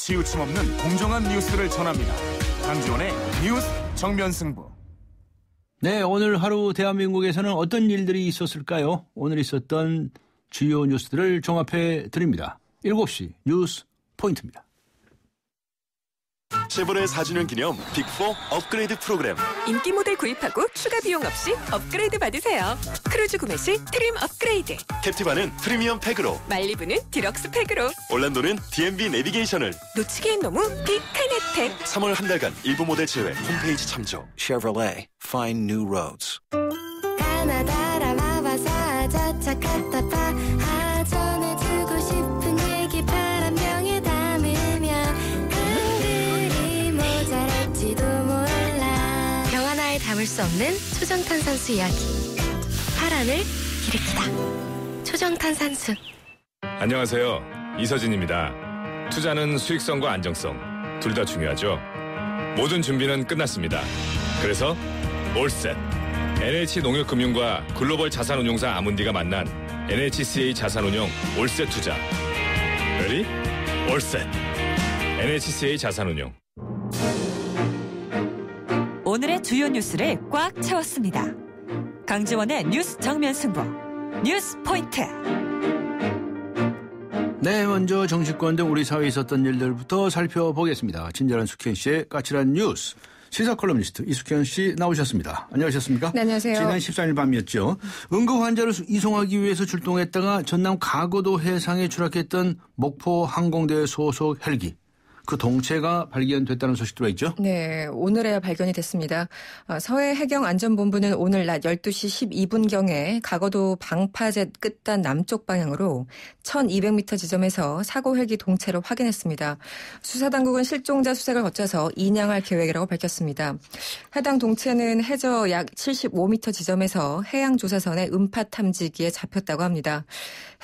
치우침 없는 공정한 뉴스를 전합니다. 강지원의 뉴스 정면승부. 네, 오늘 하루 대한민국에서는 어떤 일들이 있었을까요? 오늘 있었던 주요 뉴스들을 종합해 드립니다. 7시 뉴스 포인트입니다. 쉐보레 4주년 기념 빅4 업그레이드 프로그램. 인기 모델 구입하고 추가 비용 없이 업그레이드 받으세요. 크루즈 구매 시 트림 업그레이드. 캡티바는 프리미엄 팩으로. 말리부는 디럭스 팩으로. 올란도는 D&B 내비게이션을. 놓치기엔 너무 빅한 혜택. 3월 한 달간 일부 모델 제외 홈페이지 참조. Chevrolet, find new roads. 가나다라 마바사 자차카타파 하전에 주고 싶은 얘기 바람명에 담으면 한글이 모자랄지도 몰라. 명 하나에 담을 수 없는 초정탄산수 이야기. 파란을 일으키다. 초정탄산수. 안녕하세요. 이서진입니다. 투자는 수익성과 안정성 둘 다 중요하죠. 모든 준비는 끝났습니다. 그래서 올셋. NH농협금융과 글로벌 자산운용사 아문디가 만난 NHCA 자산운용 올셋 투자. 레디? 올셋. NHCA 자산운용. 오늘의 주요 뉴스를 꽉 채웠습니다. 강지원의 뉴스 정면 승부. 뉴스 포인트. 네, 먼저 정치권 등 우리 사회에 있었던 일들부터 살펴보겠습니다. 친절한 숙현 씨의 까칠한 뉴스. 시사 컬럼니스트 이숙현 씨 나오셨습니다. 안녕하셨습니까? 네, 안녕하세요. 지난 13일 밤이었죠. 응급 환자를 이송하기 위해서 출동했다가 전남 가거도 해상에 추락했던 목포 항공대 소속 헬기. 그 동체가 발견됐다는 소식 들어있죠? 네, 오늘에야 발견이 됐습니다. 서해해경안전본부는 오늘 낮 12시 12분경에 가거도 방파제 끝단 남쪽 방향으로 1200m 지점에서 사고 헬기 동체를 확인했습니다. 수사당국은 실종자 수색을 거쳐서 인양할 계획이라고 밝혔습니다. 해당 동체는 해저 약 75m 지점에서 해양조사선의 음파 탐지기에 잡혔다고 합니다.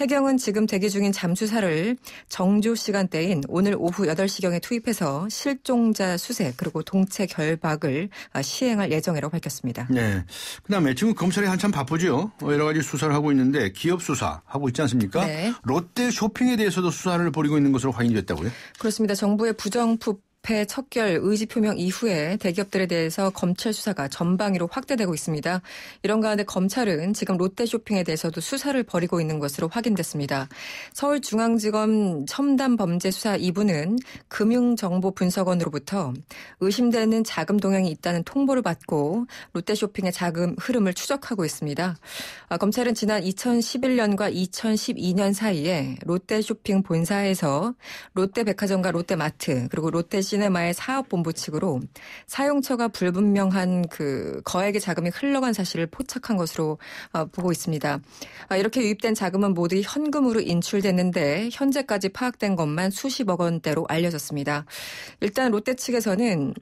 해경은 지금 대기 중인 잠수사를 정조 시간대인 오늘 오후 8시경에 투입해서 실종자 수색 그리고 동체 결박을 시행할 예정이라고 밝혔습니다. 네. 그다음에 지금 검찰이 한참 바쁘죠. 여러 가지 수사를 하고 있는데 기업 수사하고 있지 않습니까? 네. 롯데 쇼핑에 대해서도 수사를 벌이고 있는 것으로 확인이 됐다고요? 그렇습니다. 정부의 부정부패 척결 의지 표명 이후에 대기업들에 대해서 검찰 수사가 전방위로 확대되고 있습니다. 이런 가운데 검찰은 지금 롯데쇼핑에 대해서도 수사를 벌이고 있는 것으로 확인됐습니다. 서울중앙지검 첨단범죄수사 2부는 금융정보분석원으로부터 의심되는 자금 동향이 있다는 통보를 받고 롯데쇼핑의 자금 흐름을 추적하고 있습니다. 검찰은 지난 2011년과 2012년 사이에 롯데쇼핑 본사에서 롯데백화점과 롯데마트 그리고 롯데시네마의 사업본부 측으로 사용처가 불분명한 거액의 자금이 흘러간 사실을 포착한 것으로 보고 있습니다. 이렇게 유입된 자금은 모두 현금으로 인출됐는데 현재까지 파악된 것만 수십억 원대로 알려졌습니다. 일단 롯데 측에서는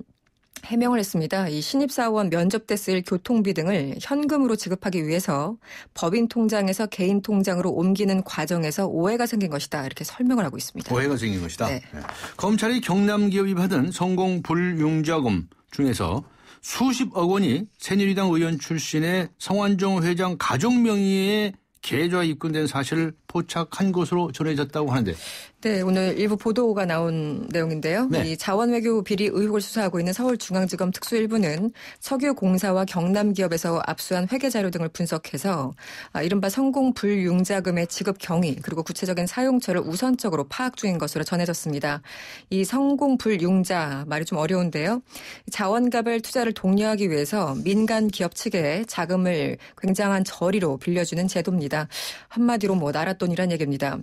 해명을 했습니다. 이 신입사원 면접 때 쓸 교통비 등을 현금으로 지급하기 위해서 법인 통장에서 개인 통장으로 옮기는 과정에서 오해가 생긴 것이다. 이렇게 설명을 하고 있습니다. 오해가 생긴 것이다. 네. 네. 검찰이 경남 기업이 받은 성공 불융자금 중에서 수십억 원이 새누리당 의원 출신의 성완종 회장 가족 명의의 계좌 입금된 사실을 포착한 것으로 전해졌다고 하는데. 네, 오늘 일부 보도가 나온 내용인데요. 네. 이 자원외교 비리 의혹을 수사하고 있는 서울중앙지검 특수일부는 석유공사와 경남기업에서 압수한 회계자료 등을 분석해서 이른바 성공불융자금의 지급 경위 그리고 구체적인 사용처를 우선적으로 파악 중인 것으로 전해졌습니다. 이 성공불융자 말이 좀 어려운데요. 자원가별 투자를 독려하기 위해서 민간 기업 측에 자금을 굉장한 저리로 빌려주는 제도입니다. 한마디로 나랏돈이란 얘기입니다.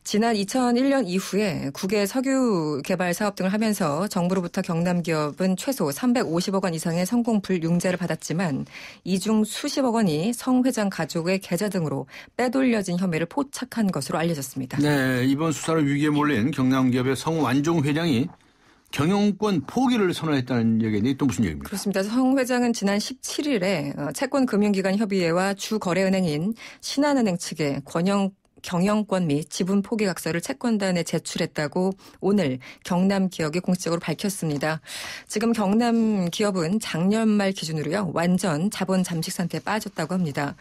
지난 2001년 이후에 국외 석유 개발 사업 등을 하면서 정부로부터 경남 기업은 최소 350억 원 이상의 성공불융자를 받았지만 이 중 수십억 원이 성 회장 가족의 계좌 등으로 빼돌려진 혐의를 포착한 것으로 알려졌습니다. 네, 이번 수사를 위기에 몰린 경남 기업의 성완종 회장이 경영권 포기를 선언했다는 얘기인데 또 무슨 얘기입니까? 그렇습니다. 성 회장은 지난 17일에 채권금융기관 협의회와 주거래은행인 신한은행 측에 권영 경영권 및 지분 포기 각서를 채권단에 제출했다고 오늘 경남기업이 공식적으로 밝혔습니다. 지금 경남기업은 작년 말 기준으로요. 완전 자본 잠식 상태에 빠졌다고 합니다.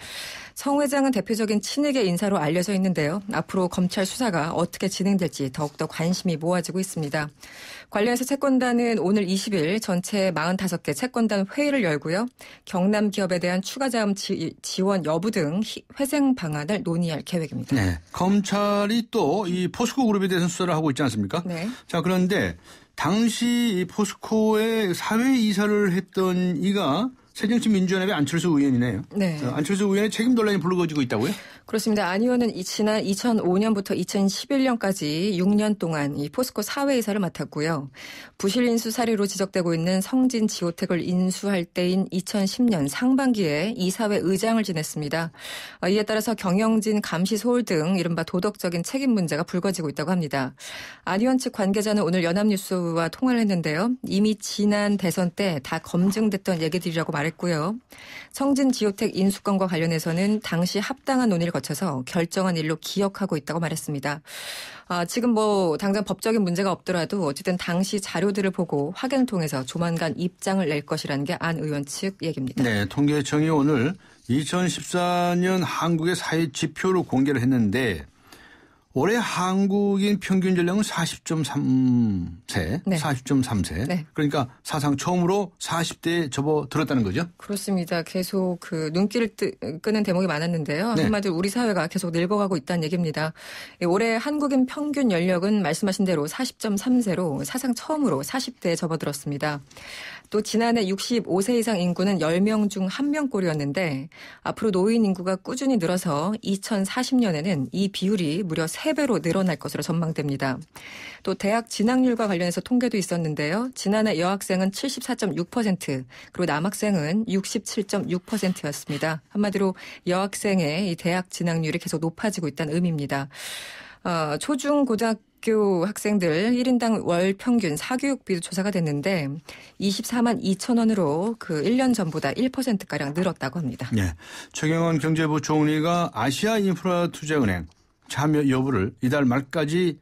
성 회장은 대표적인 친이계 인사로 알려져 있는데요. 앞으로 검찰 수사가 어떻게 진행될지 더욱더 관심이 모아지고 있습니다. 관련해서 채권단은 오늘 20일 전체 45개 채권단 회의를 열고요. 경남기업에 대한 추가 자금 지원 여부 등 회생 방안을 논의할 계획입니다. 네, 검찰이 또 이 포스코 그룹에 대해서 수사를 하고 있지 않습니까? 네. 자, 그런데 당시 이 포스코의 사회 이사를 했던 이가 새정치민주연합의 안철수 의원이네요. 네. 안철수 의원의 책임 논란이 불거지고 있다고요? 그렇습니다. 안 의원은 지난 2005년부터 2011년까지 6년 동안 이 포스코 사회이사를 맡았고요. 부실 인수 사례로 지적되고 있는 성진 지오텍을 인수할 때인 2010년 상반기에 이사회 의장을 지냈습니다. 이에 따라서 경영진, 감시 소홀 등 이른바 도덕적인 책임 문제가 불거지고 있다고 합니다. 안 의원 측 관계자는 오늘 연합뉴스와 통화를 했는데요. 이미 지난 대선 때 다 검증됐던 얘기들이라고 말했고요. 성진 지오텍 인수건과 관련해서는 당시 합당한 논의를 거쳐서 결정한 일로 기억하고 있다고 말했습니다. 지금 당장 법적인 문제가 없더라도 어쨌든 당시 자료들을 보고 확인을 통해서 조만간 입장을 낼 것이라는 게 안 의원 측 얘기입니다. 네, 통계청이 오늘 2014년 한국의 사회 지표를 공개를 했는데 올해 한국인 평균 연령은 40.3세, 네. 40.3세. 네. 그러니까 사상 처음으로 40대에 접어들었다는 거죠? 그렇습니다. 계속 눈길을 끄는 대목이 많았는데요. 네. 한마디로 우리 사회가 계속 늙어가고 있다는 얘기입니다. 올해 한국인 평균 연령은 말씀하신 대로 40.3세로 사상 처음으로 40대에 접어들었습니다. 또 지난해 65세 이상 인구는 10명 중 1명꼴이었는데 앞으로 노인 인구가 꾸준히 늘어서 2040년에는 이 비율이 무려 3배로 늘어날 것으로 전망됩니다. 또 대학 진학률과 관련해서 통계도 있었는데요. 지난해 여학생은 74.6% 그리고 남학생은 67.6%였습니다. 한마디로 여학생의 이 대학 진학률이 계속 높아지고 있다는 의미입니다. 초중 고등학교 학생들 1인당 월 평균 사교육비도 조사가 됐는데 24만 2천 원으로 1년 전보다 1%가량 늘었다고 합니다. 네. 최경환 경제부총리가 아시아인프라투자은행 참여 여부를 이달 말까지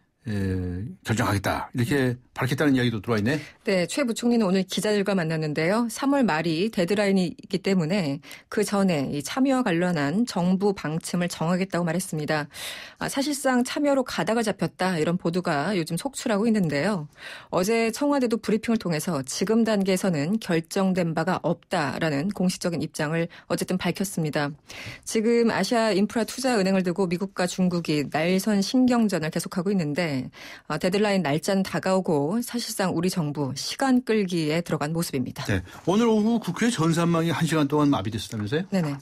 결정하겠다 이렇게 밝혔다는 이야기도 들어와 있네. 네, 최 부총리는 오늘 기자들과 만났는데요. 3월 말이 데드라인이기 때문에 그 전에 이 참여와 관련한 정부 방침을 정하겠다고 말했습니다. 사실상 참여로 가닥을 잡혔다 이런 보도가 요즘 속출하고 있는데요. 어제 청와대도 브리핑을 통해서 지금 단계에서는 결정된 바가 없다라는 공식적인 입장을 어쨌든 밝혔습니다. 지금 아시아인프라투자은행을 두고 미국과 중국이 날선 신경전을 계속하고 있는데 데드라인 날짜는 다가오고 사실상 우리 정부 시간 끌기에 들어간 모습입니다. 네. 오늘 오후 국회 전산망이 1시간 동안 마비됐었다면서요? 네네.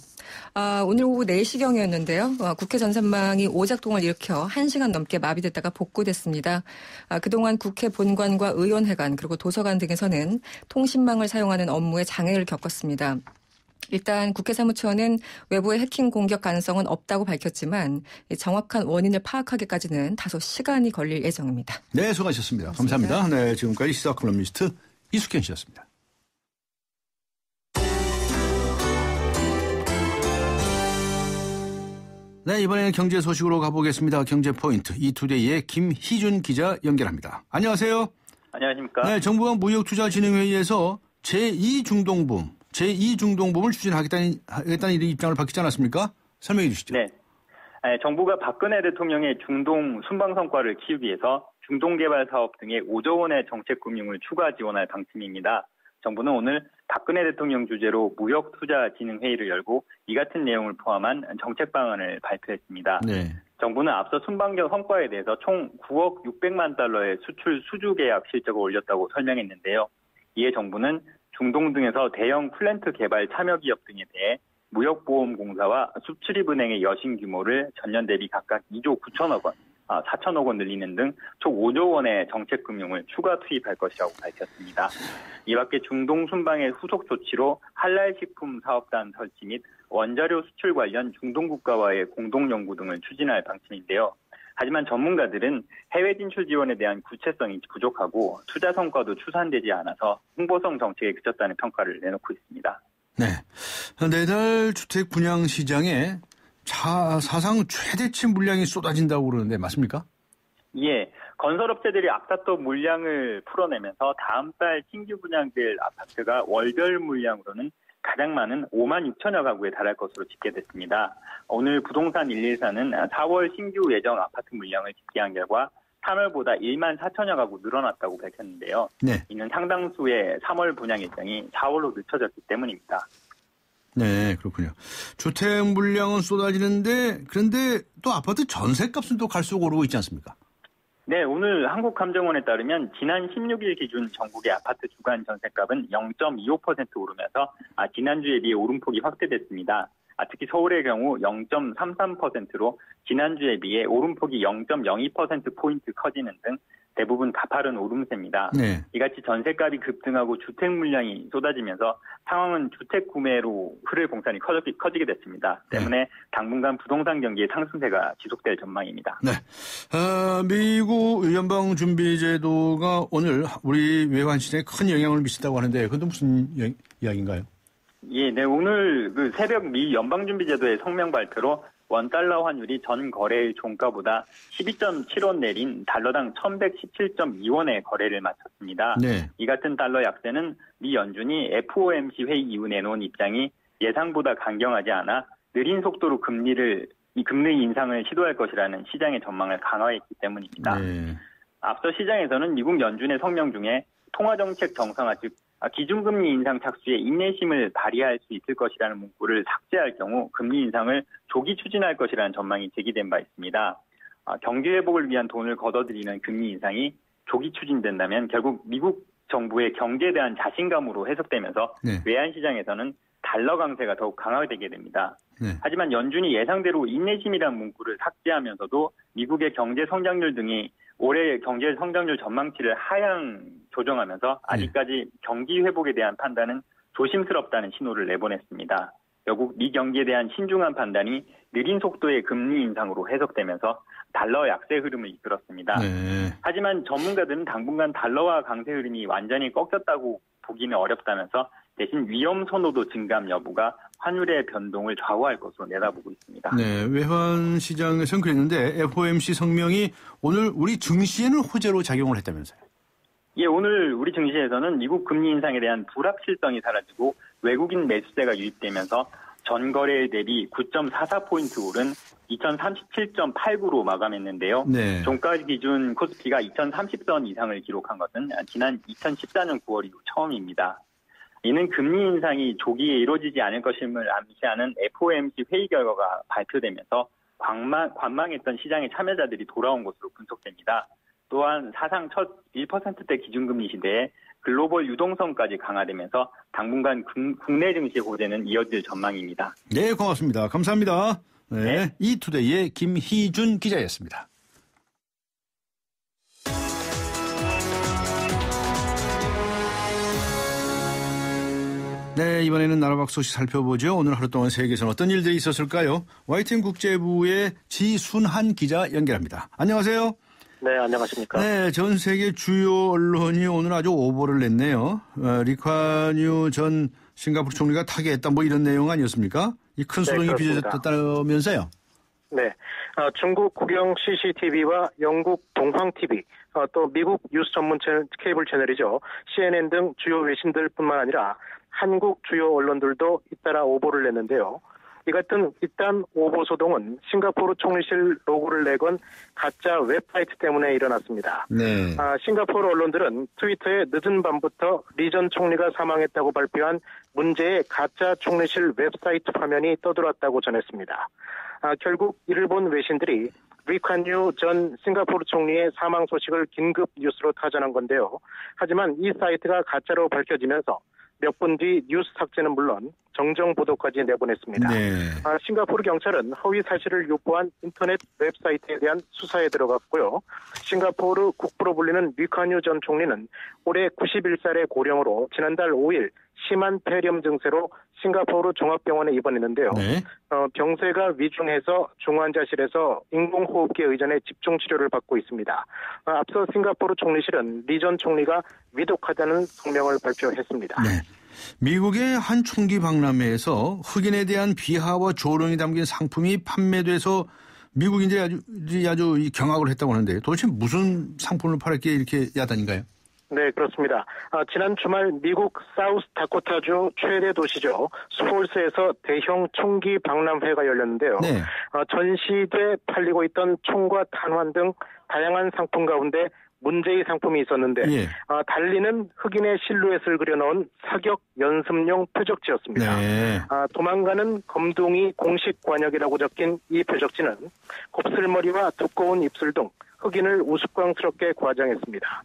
오늘 오후 4시경이었는데요. 국회 전산망이 오작동을 일으켜 1시간 넘게 마비됐다가 복구됐습니다. 그동안 국회 본관과 의원회관 그리고 도서관 등에서는 통신망을 사용하는 업무에 장애를 겪었습니다. 일단 국회 사무처는 외부의 해킹 공격 가능성은 없다고 밝혔지만 정확한 원인을 파악하기까지는 다소 시간이 걸릴 예정입니다. 네, 수고하셨습니다. 감사합니다. 네, 지금까지 시사 컬럼니스트 이숙현 씨였습니다. 네, 이번에는 경제 소식으로 가보겠습니다. 경제 포인트 이투데이의 김희준 기자 연결합니다. 안녕하세요. 안녕하십니까. 네, 정부가 무역투자진흥회의에서 제2중동범을 추진하겠다는 입장을 밝히지 않았습니까? 설명해 주시죠. 네. 정부가 박근혜 대통령의 중동 순방 성과를 키우기 위해서 중동개발 사업 등의 5조 원의 정책금융을 추가 지원할 방침입니다. 정부는 오늘 박근혜 대통령 주재로 무역투자진흥회의를 열고 이 같은 내용을 포함한 정책 방안을 발표했습니다. 네. 정부는 앞서 순방경 성과에 대해서 총 9억 600만 달러의 수출 수주 계약 실적을 올렸다고 설명했는데요. 이에 정부는 중동 등에서 대형 플랜트 개발 참여 기업 등에 대해 무역보험공사와 수출입은행의 여신 규모를 전년 대비 각각 2조 9천억 원, 4천억 원 늘리는 등 총 5조 원의 정책금융을 추가 투입할 것이라고 밝혔습니다. 이 밖에 중동 순방의 후속 조치로 할랄식품 사업단 설치 및 원자료 수출 관련 중동 국가와의 공동연구 등을 추진할 방침인데요. 하지만 전문가들은 해외 진출 지원에 대한 구체성이 부족하고 투자 성과도 추산되지 않아서 홍보성 정책에 그쳤다는 평가를 내놓고 있습니다. 네. 내달 주택 분양 시장에 사상 최대치 물량이 쏟아진다고 그러는데 맞습니까? 예, 건설업체들이 앞다퉈 물량을 풀어내면서 다음 달 신규 분양될 아파트가 월별 물량으로는 가장 많은 5만 6천여 가구에 달할 것으로 집계됐습니다. 오늘 부동산 114는 4월 신규 예정 아파트 물량을 집계한 결과 3월보다 1만 4천여 가구 늘어났다고 밝혔는데요. 네. 이는 상당수의 3월 분양 일정이 4월로 늦춰졌기 때문입니다. 네, 그렇군요. 주택 물량은 쏟아지는데 그런데 또 아파트 전셋값은 또 갈수록 오르고 있지 않습니까? 네, 오늘 한국감정원에 따르면 지난 16일 기준 전국의 아파트 주간 전셋값은 0.25% 오르면서 지난주에 비해 오름폭이 확대됐습니다. 특히 서울의 경우 0.33%로 지난주에 비해 오름폭이 0.02%포인트 커지는 등 대부분 가파른 오름세입니다. 네. 이같이 전셋값이 급등하고 주택 물량이 쏟아지면서 상황은 주택 구매로 흐를 공산이 커지게 됐습니다. 때문에 당분간 부동산 경기의 상승세가 지속될 전망입니다. 네. 미국 연방준비제도가 오늘 우리 외환 시장에 큰 영향을 미친다고 하는데 그건 무슨 이야기인가요? 예, 네. 오늘 새벽 미 연방준비제도의 성명 발표로 원달러 환율이 전 거래일 종가보다 12.7원 내린 달러당 1117.2원의 거래를 마쳤습니다. 네. 이 같은 달러 약세는 미 연준이 FOMC 회의 이후 내놓은 입장이 예상보다 강경하지 않아 느린 속도로 금리 인상을 시도할 것이라는 시장의 전망을 강화했기 때문입니다. 네. 앞서 시장에서는 미국 연준의 성명 중에 통화정책 정상화, 즉 기준금리 인상 착수에 인내심을 발휘할 수 있을 것이라는 문구를 삭제할 경우 금리 인상을 조기 추진할 것이라는 전망이 제기된 바 있습니다. 경기 회복을 위한 돈을 걷어들이는 금리 인상이 조기 추진된다면 결국 미국 정부의 경제에 대한 자신감으로 해석되면서 네. 외환시장에서는 달러 강세가 더욱 강화되게 됩니다. 네. 하지만 연준이 예상대로 인내심이라는 문구를 삭제하면서도 미국의 경제 성장률 등이 올해 경제 성장률 전망치를 하향 조정하면서 아직까지 경기 회복에 대한 판단은 조심스럽다는 신호를 내보냈습니다. 결국 미 경기에 대한 신중한 판단이 느린 속도의 금리 인상으로 해석되면서 달러 약세 흐름을 이끌었습니다. 네. 하지만 전문가들은 당분간 달러와 강세 흐름이 완전히 꺾였다고 보기는 어렵다면서 대신 위험 선호도 증감 여부가 환율의 변동을 좌우할 것으로 내다보고 있습니다. 네, 외환 시장에서는 그랬는데 FOMC 성명이 오늘 우리 증시에는 호재로 작용을 했다면서요? 예, 오늘 우리 증시에서는 미국 금리 인상에 대한 불확실성이 사라지고 외국인 매수세가 유입되면서 전거래일 대비 9.44포인트 오른 2037.89로 마감했는데요. 네. 종가 기준 코스피가 2030선 이상을 기록한 것은 지난 2014년 9월 이후 처음입니다. 이는 금리 인상이 조기에 이루어지지 않을 것임을 암시하는 FOMC 회의 결과가 발표되면서 관망했던 시장의 참여자들이 돌아온 것으로 분석됩니다. 또한 사상 첫 1%대 기준금리 시대에 글로벌 유동성까지 강화되면서 당분간 국내 증시 호재는 이어질 전망입니다. 네, 고맙습니다. 감사합니다. 네, 네. 이투데이의 김희준 기자였습니다. 네, 이번에는 나라박 소식 살펴보죠. 오늘 하루 동안 세계에서는 어떤 일들이 있었을까요? YTN 국제부의 지순한 기자 연결합니다. 안녕하세요. 네, 안녕하십니까. 네, 전 세계 주요 언론이 오늘 아주 오보를 냈네요. 리콰뉴 전 싱가포르 총리가 타계했다 뭐 이런 내용 아니었습니까? 이 큰 소동이 빚어졌다면서요? 네, 중국 국영 CCTV와 영국 동황TV, 또 미국 뉴스 전문 케이블 채널이죠. CNN 등 주요 외신들뿐만 아니라 한국 주요 언론들도 잇따라 오보를 냈는데요. 이 같은 이딴 오보 소동은 싱가포르 총리실 로고를 내건 가짜 웹사이트 때문에 일어났습니다. 네. 싱가포르 언론들은 트위터에 늦은 밤부터 리 전 총리가 사망했다고 발표한 문제의 가짜 총리실 웹사이트 화면이 떠돌았다고 전했습니다. 결국 이를 본 외신들이 리콰뉴 전 싱가포르 총리의 사망 소식을 긴급 뉴스로 타전한 건데요. 하지만 이 사이트가 가짜로 밝혀지면서 몇 분 뒤 뉴스 삭제는 물론 정정 보도까지 내보냈습니다. 네. 싱가포르 경찰은 허위 사실을 유포한 인터넷 웹사이트에 대한 수사에 들어갔고요. 싱가포르 국부로 불리는 리콰뉴 전 총리는 올해 91살의 고령으로 지난달 5일 심한 폐렴 증세로 싱가포르 종합병원에 입원했는데요. 네. 병세가 위중해서 중환자실에서 인공호흡기 의존의 집중치료를 받고 있습니다. 앞서 싱가포르 총리실은 리 전 총리가 위독하다는 성명을 발표했습니다. 네. 미국의 한 총기 박람회에서 흑인에 대한 비하와 조롱이 담긴 상품이 판매돼서 미국인들이 아주 경악을 했다고 하는데 도대체 무슨 상품을 팔았기에 이렇게 야단인가요? 네, 그렇습니다. 지난 주말 미국 사우스다코타주 최대 도시죠. 스폴스에서 대형 총기 박람회가 열렸는데요. 네. 전시돼 팔리고 있던 총과 탄환 등 다양한 상품 가운데 문제의 상품이 있었는데 예. 달리는 흑인의 실루엣을 그려놓은 사격 연습용 표적지였습니다. 네. 도망가는 검둥이 공식 관역이라고 적힌 이 표적지는 곱슬머리와 두꺼운 입술 등 흑인을 우스꽝스럽게 과장했습니다.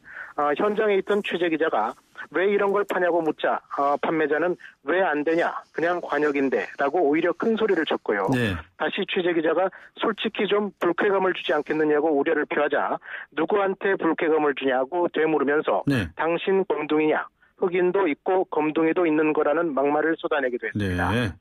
현장에 있던 취재기자가 왜 이런 걸 파냐고 묻자 판매자는 왜 안 되냐 그냥 관역인데 라고 오히려 큰 소리를 쳤고요. 네. 다시 취재기자가 솔직히 좀 불쾌감을 주지 않겠느냐고 우려를 표하자 누구한테 불쾌감을 주냐고 되물으면서 네. 당신 검둥이냐 흑인도 있고 검둥이도 있는 거라는 막말을 쏟아내기도 했습니다. 네.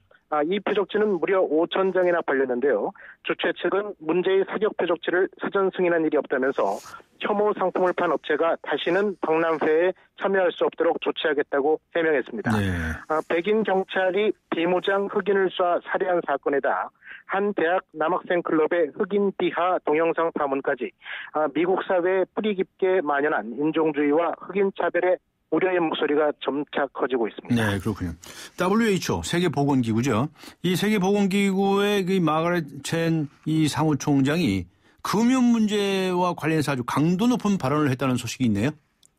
이 표적지는 무려 5,000장이나 팔렸는데요. 주최 측은 문제의 사격 표적지를 사전 승인한 일이 없다면서 혐오 상품을 판 업체가 다시는 박람회에 참여할 수 없도록 조치하겠다고 해명했습니다. 네. 백인 경찰이 비무장 흑인을 쏴 살해한 사건에다 한 대학 남학생 클럽의 흑인 비하 동영상 파문까지 미국 사회에 뿌리 깊게 만연한 인종주의와 흑인 차별의 우려의 목소리가 점차 커지고 있습니다. 네, 그렇군요. WHO 세계보건기구죠. 이 세계보건기구의 그 마가렛 첸 이 사무총장이 금연 문제와 관련해서 아주 강도 높은 발언을 했다는 소식이 있네요.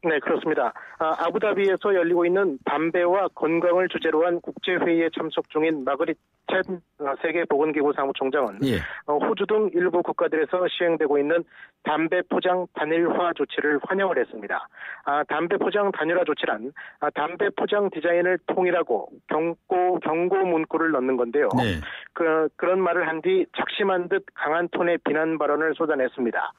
네, 그렇습니다. 아부다비에서 열리고 있는 담배와 건강을 주제로 한 국제회의에 참석 중인 마그릿 첸 세계보건기구 사무총장은 예. 호주 등 일부 국가들에서 시행되고 있는 담배 포장 단일화 조치를 환영을 했습니다. 담배 포장 단일화 조치란 담배 포장 디자인을 통일하고 경고 문구를 넣는 건데요. 네. 그런 말을 한 뒤 작심한 듯 강한 톤의 비난 발언을 쏟아냈습니다.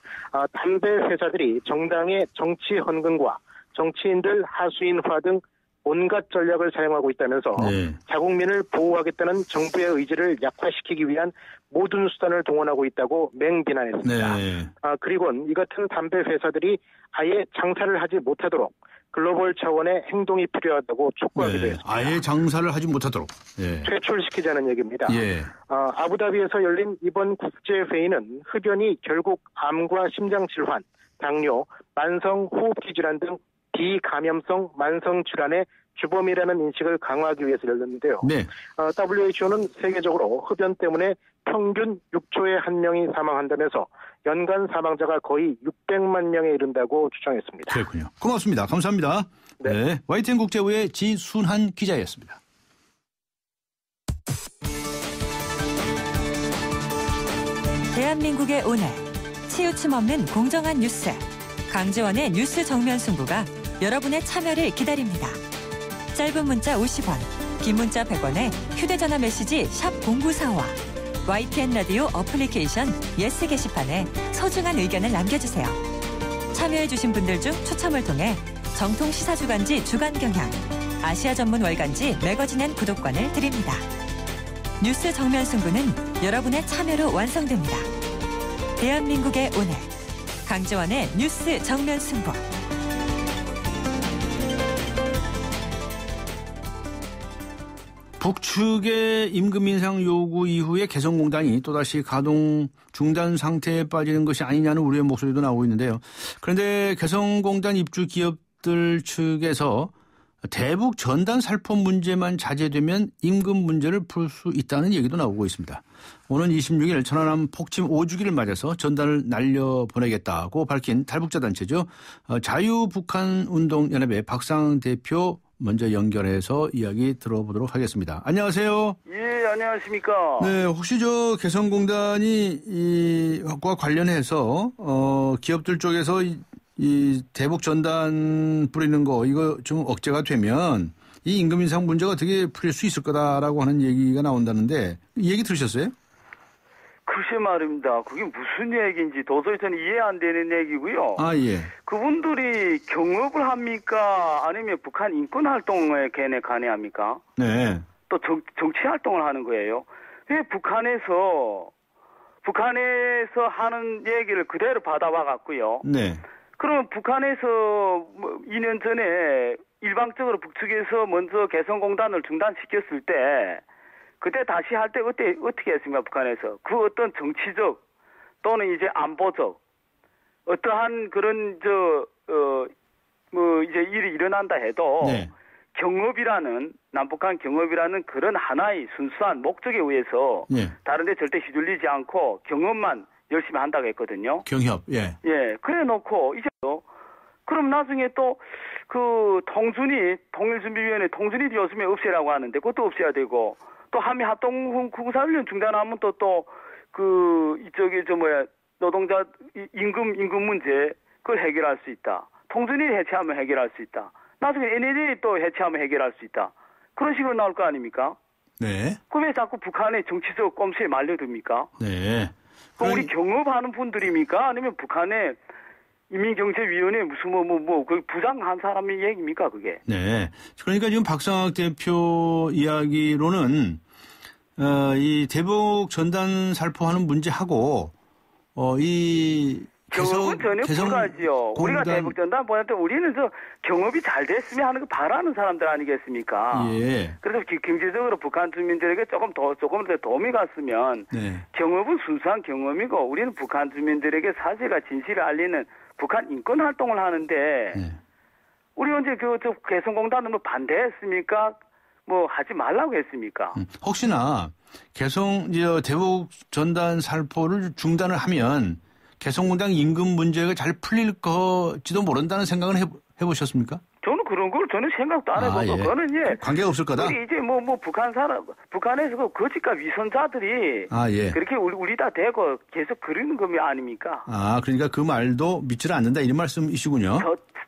담배 회사들이 정당의 정치 헌금과 정치인들 하수인화 등 온갖 전략을 사용하고 있다면서 네. 자국민을 보호하겠다는 정부의 의지를 약화시키기 위한 모든 수단을 동원하고 있다고 맹비난했습니다. 네. 그리고는 이 같은 담배 회사들이 아예 장사를 하지 못하도록 글로벌 차원의 행동이 필요하다고 촉구하기도 네. 했습니다. 아예 장사를 하지 못하도록. 예. 퇴출시키자는 얘기입니다. 예. 아부다비에서 열린 이번 국제회의는 흡연이 결국 암과 심장질환, 당뇨, 만성호흡기 질환 등 비감염성 만성질환의 주범이라는 인식을 강화하기 위해서 열렸는데요. 네. WHO는 세계적으로 흡연 때문에 평균 6초에 1명이 사망한다면서 연간 사망자가 거의 600만 명에 이른다고 추정했습니다. 그렇군요. 고맙습니다. 감사합니다. 네. YTN 국제부의 지순한 기자였습니다. 대한민국의 오늘 치우침 없는 공정한 뉴스 강지원의 뉴스 정면 승부가 여러분의 참여를 기다립니다. 짧은 문자 50원, 긴 문자 100원에 휴대전화 메시지 샵 0945와 YTN 라디오 어플리케이션 예스 게시판에 소중한 의견을 남겨주세요. 참여해주신 분들 중 추첨을 통해 정통 시사주간지 주간경향, 아시아 전문 월간지 매거진앤 구독권을 드립니다. 뉴스 정면 승부는 여러분의 참여로 완성됩니다. 대한민국의 오늘 강지원의 뉴스 정면 승부. 북측의 임금 인상 요구 이후에 개성공단이 또다시 가동 중단 상태에 빠지는 것이 아니냐는 우려의 목소리도 나오고 있는데요. 그런데 개성공단 입주 기업들 측에서 대북 전단 살포 문제만 자제되면 임금 문제를 풀 수 있다는 얘기도 나오고 있습니다. 오는 26일 천안함 폭침 5주기를 맞아서 전단을 날려보내겠다고 밝힌 탈북자 단체죠. 자유북한운동연합의 박상 대표 먼저 연결해서 이야기 들어보도록 하겠습니다. 안녕하세요. 예, 안녕하십니까. 네, 혹시 저 개성공단이 이과 관련해서 기업들 쪽에서 이 대북 전단 뿌리는 거 이거 좀 억제가 되면 이 임금 인상 문제가 어떻게 풀릴 수 있을 거다라고 하는 얘기가 나온다는데 이 얘기 들으셨어요? 글쎄 말입니다. 그게 무슨 얘기인지 도저히 저는 이해 안 되는 얘기고요. 아, 예. 그분들이 경업을 합니까? 아니면 북한 인권 활동에 걔네 관여합니까? 네. 또 정치 활동을 하는 거예요. 왜 북한에서 하는 얘기를 그대로 받아와 갖고요. 네. 그러면 북한에서 2년 전에 일방적으로 북측에서 먼저 개성공단을 중단시켰을 때 그때 다시 할 때 어떻게 했습니까? 북한에서 그 어떤 정치적 또는 이제 안보적 어떠한 그런 이제 일이 일어난다 해도 네. 경업이라는 남북한 경업이라는 그런 하나의 순수한 목적에 의해서 네. 다른 데 절대 휘둘리지 않고 경업만 열심히 한다고 했거든요. 경협. 예. 예, 그래 놓고 이제 또 그럼 나중에 또 그 통일준비위원회 통준이 요즘에 없애라고 하는데 그것도 없애야 되고 또 한미 합동 군사훈련 중단하면 또 그 이쪽에 노동자 임금 문제 그걸 해결할 수 있다. 통준이 해체하면 해결할 수 있다. 나중에 NLL 또 해체하면 해결할 수 있다. 그런 식으로 나올 거 아닙니까? 네. 그럼 왜 자꾸 북한의 정치적 꼼수에 말려듭니까? 네. 그럼 우리 경업하는 분들입니까? 아니면 북한의 인민경제위원회 무슨 그 부장한 사람의 얘기입니까 그게? 네. 그러니까 지금 박상학 대표 이야기로는 이 대북 전단 살포하는 문제하고 이 경업은 전혀 불가지요. 우리가 대북 전단 보낼 때 우리는 경업이 잘 됐으면 하는 거 바라는 사람들 아니겠습니까? 예. 그래서 경제적으로 북한 주민들에게 조금 더 도움이 갔으면 네. 경업은 순수한 경험이고 우리는 북한 주민들에게 사실과 진실을 알리는 북한 인권 활동을 하는데 네. 우리 언제 개성공단은 반대했습니까? 하지 말라고 했습니까? 혹시나 대북 전단 살포를 중단을 하면 개성공단 임금 문제가 잘 풀릴 거지도 모른다는 생각은 해보셨습니까? 저는 그런 걸 전혀 생각도 안 해보고 예. 그거는 관계가 없을 거다. 우리 이제 북한에서 그 거짓과 위선자들이 예. 그렇게 우리 다 대고 계속 그러는 거 아닙니까? 그러니까 그 말도 믿지를 않는다 이런 말씀이시군요.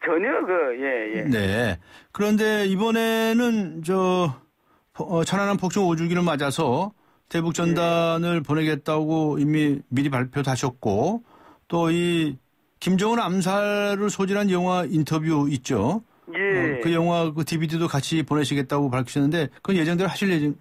전혀 예. 네. 그런데 이번에는 천안함 폭풍 5주기를 맞아서 대북 전단을 보내겠다고 이미 미리 발표도 하셨고 또 이 김정은 암살을 소진한 영화 인터뷰 있죠. 예. 그 영화 그 DVD도 같이 보내시겠다고 밝히셨는데 그건 예정대로 하실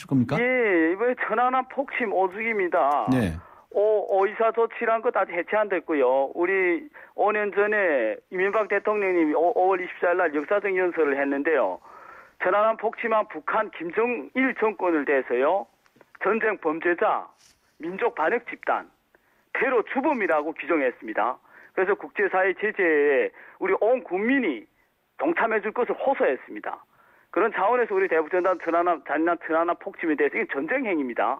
겁니까? 예. 이번에 천안함 폭침 5주기입니다. 네. 의사 조치란 것 아직 해체 안 됐고요. 우리 5년 전에 이명박 대통령님이 5월 24일 날 역사적 연설을 했는데요. 천안함 폭침한 북한 김정일 정권을 대해서요. 전쟁 범죄자, 민족 반역 집단, 테러 주범이라고 규정했습니다. 그래서 국제사회 제재에 우리 온 국민이 동참해 줄 것을 호소했습니다. 그런 차원에서 우리 대북전단 잔인한 천안함 폭침에 대해서 이게 전쟁 행위입니다.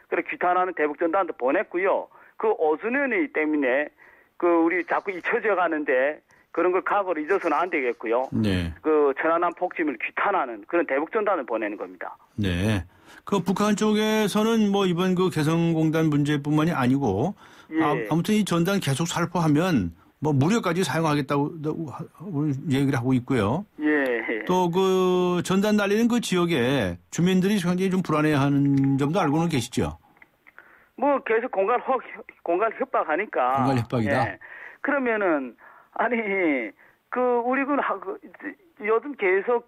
그래서 규탄하는 대북전단도 보냈고요. 그 5주년이기 때문에 우리 자꾸 잊혀져 가는데 그런 걸 각오를 잊어서는 안 되겠고요. 네. 그 천안함 폭침을 규탄하는 그런 대북전단을 보내는 겁니다. 네. 그 북한 쪽에서는 이번 그 개성공단 문제뿐만이 아니고 예. 아무튼 이 전단 계속 살포하면 무력까지 사용하겠다고 얘기를 하고 있고요. 예. 또 그 전단 날리는 그 지역에 주민들이 굉장히 좀 불안해하는 점도 알고는 계시죠. 계속 공간 협박하니까. 공간 협박이다. 예. 그러면은 우리 요즘 계속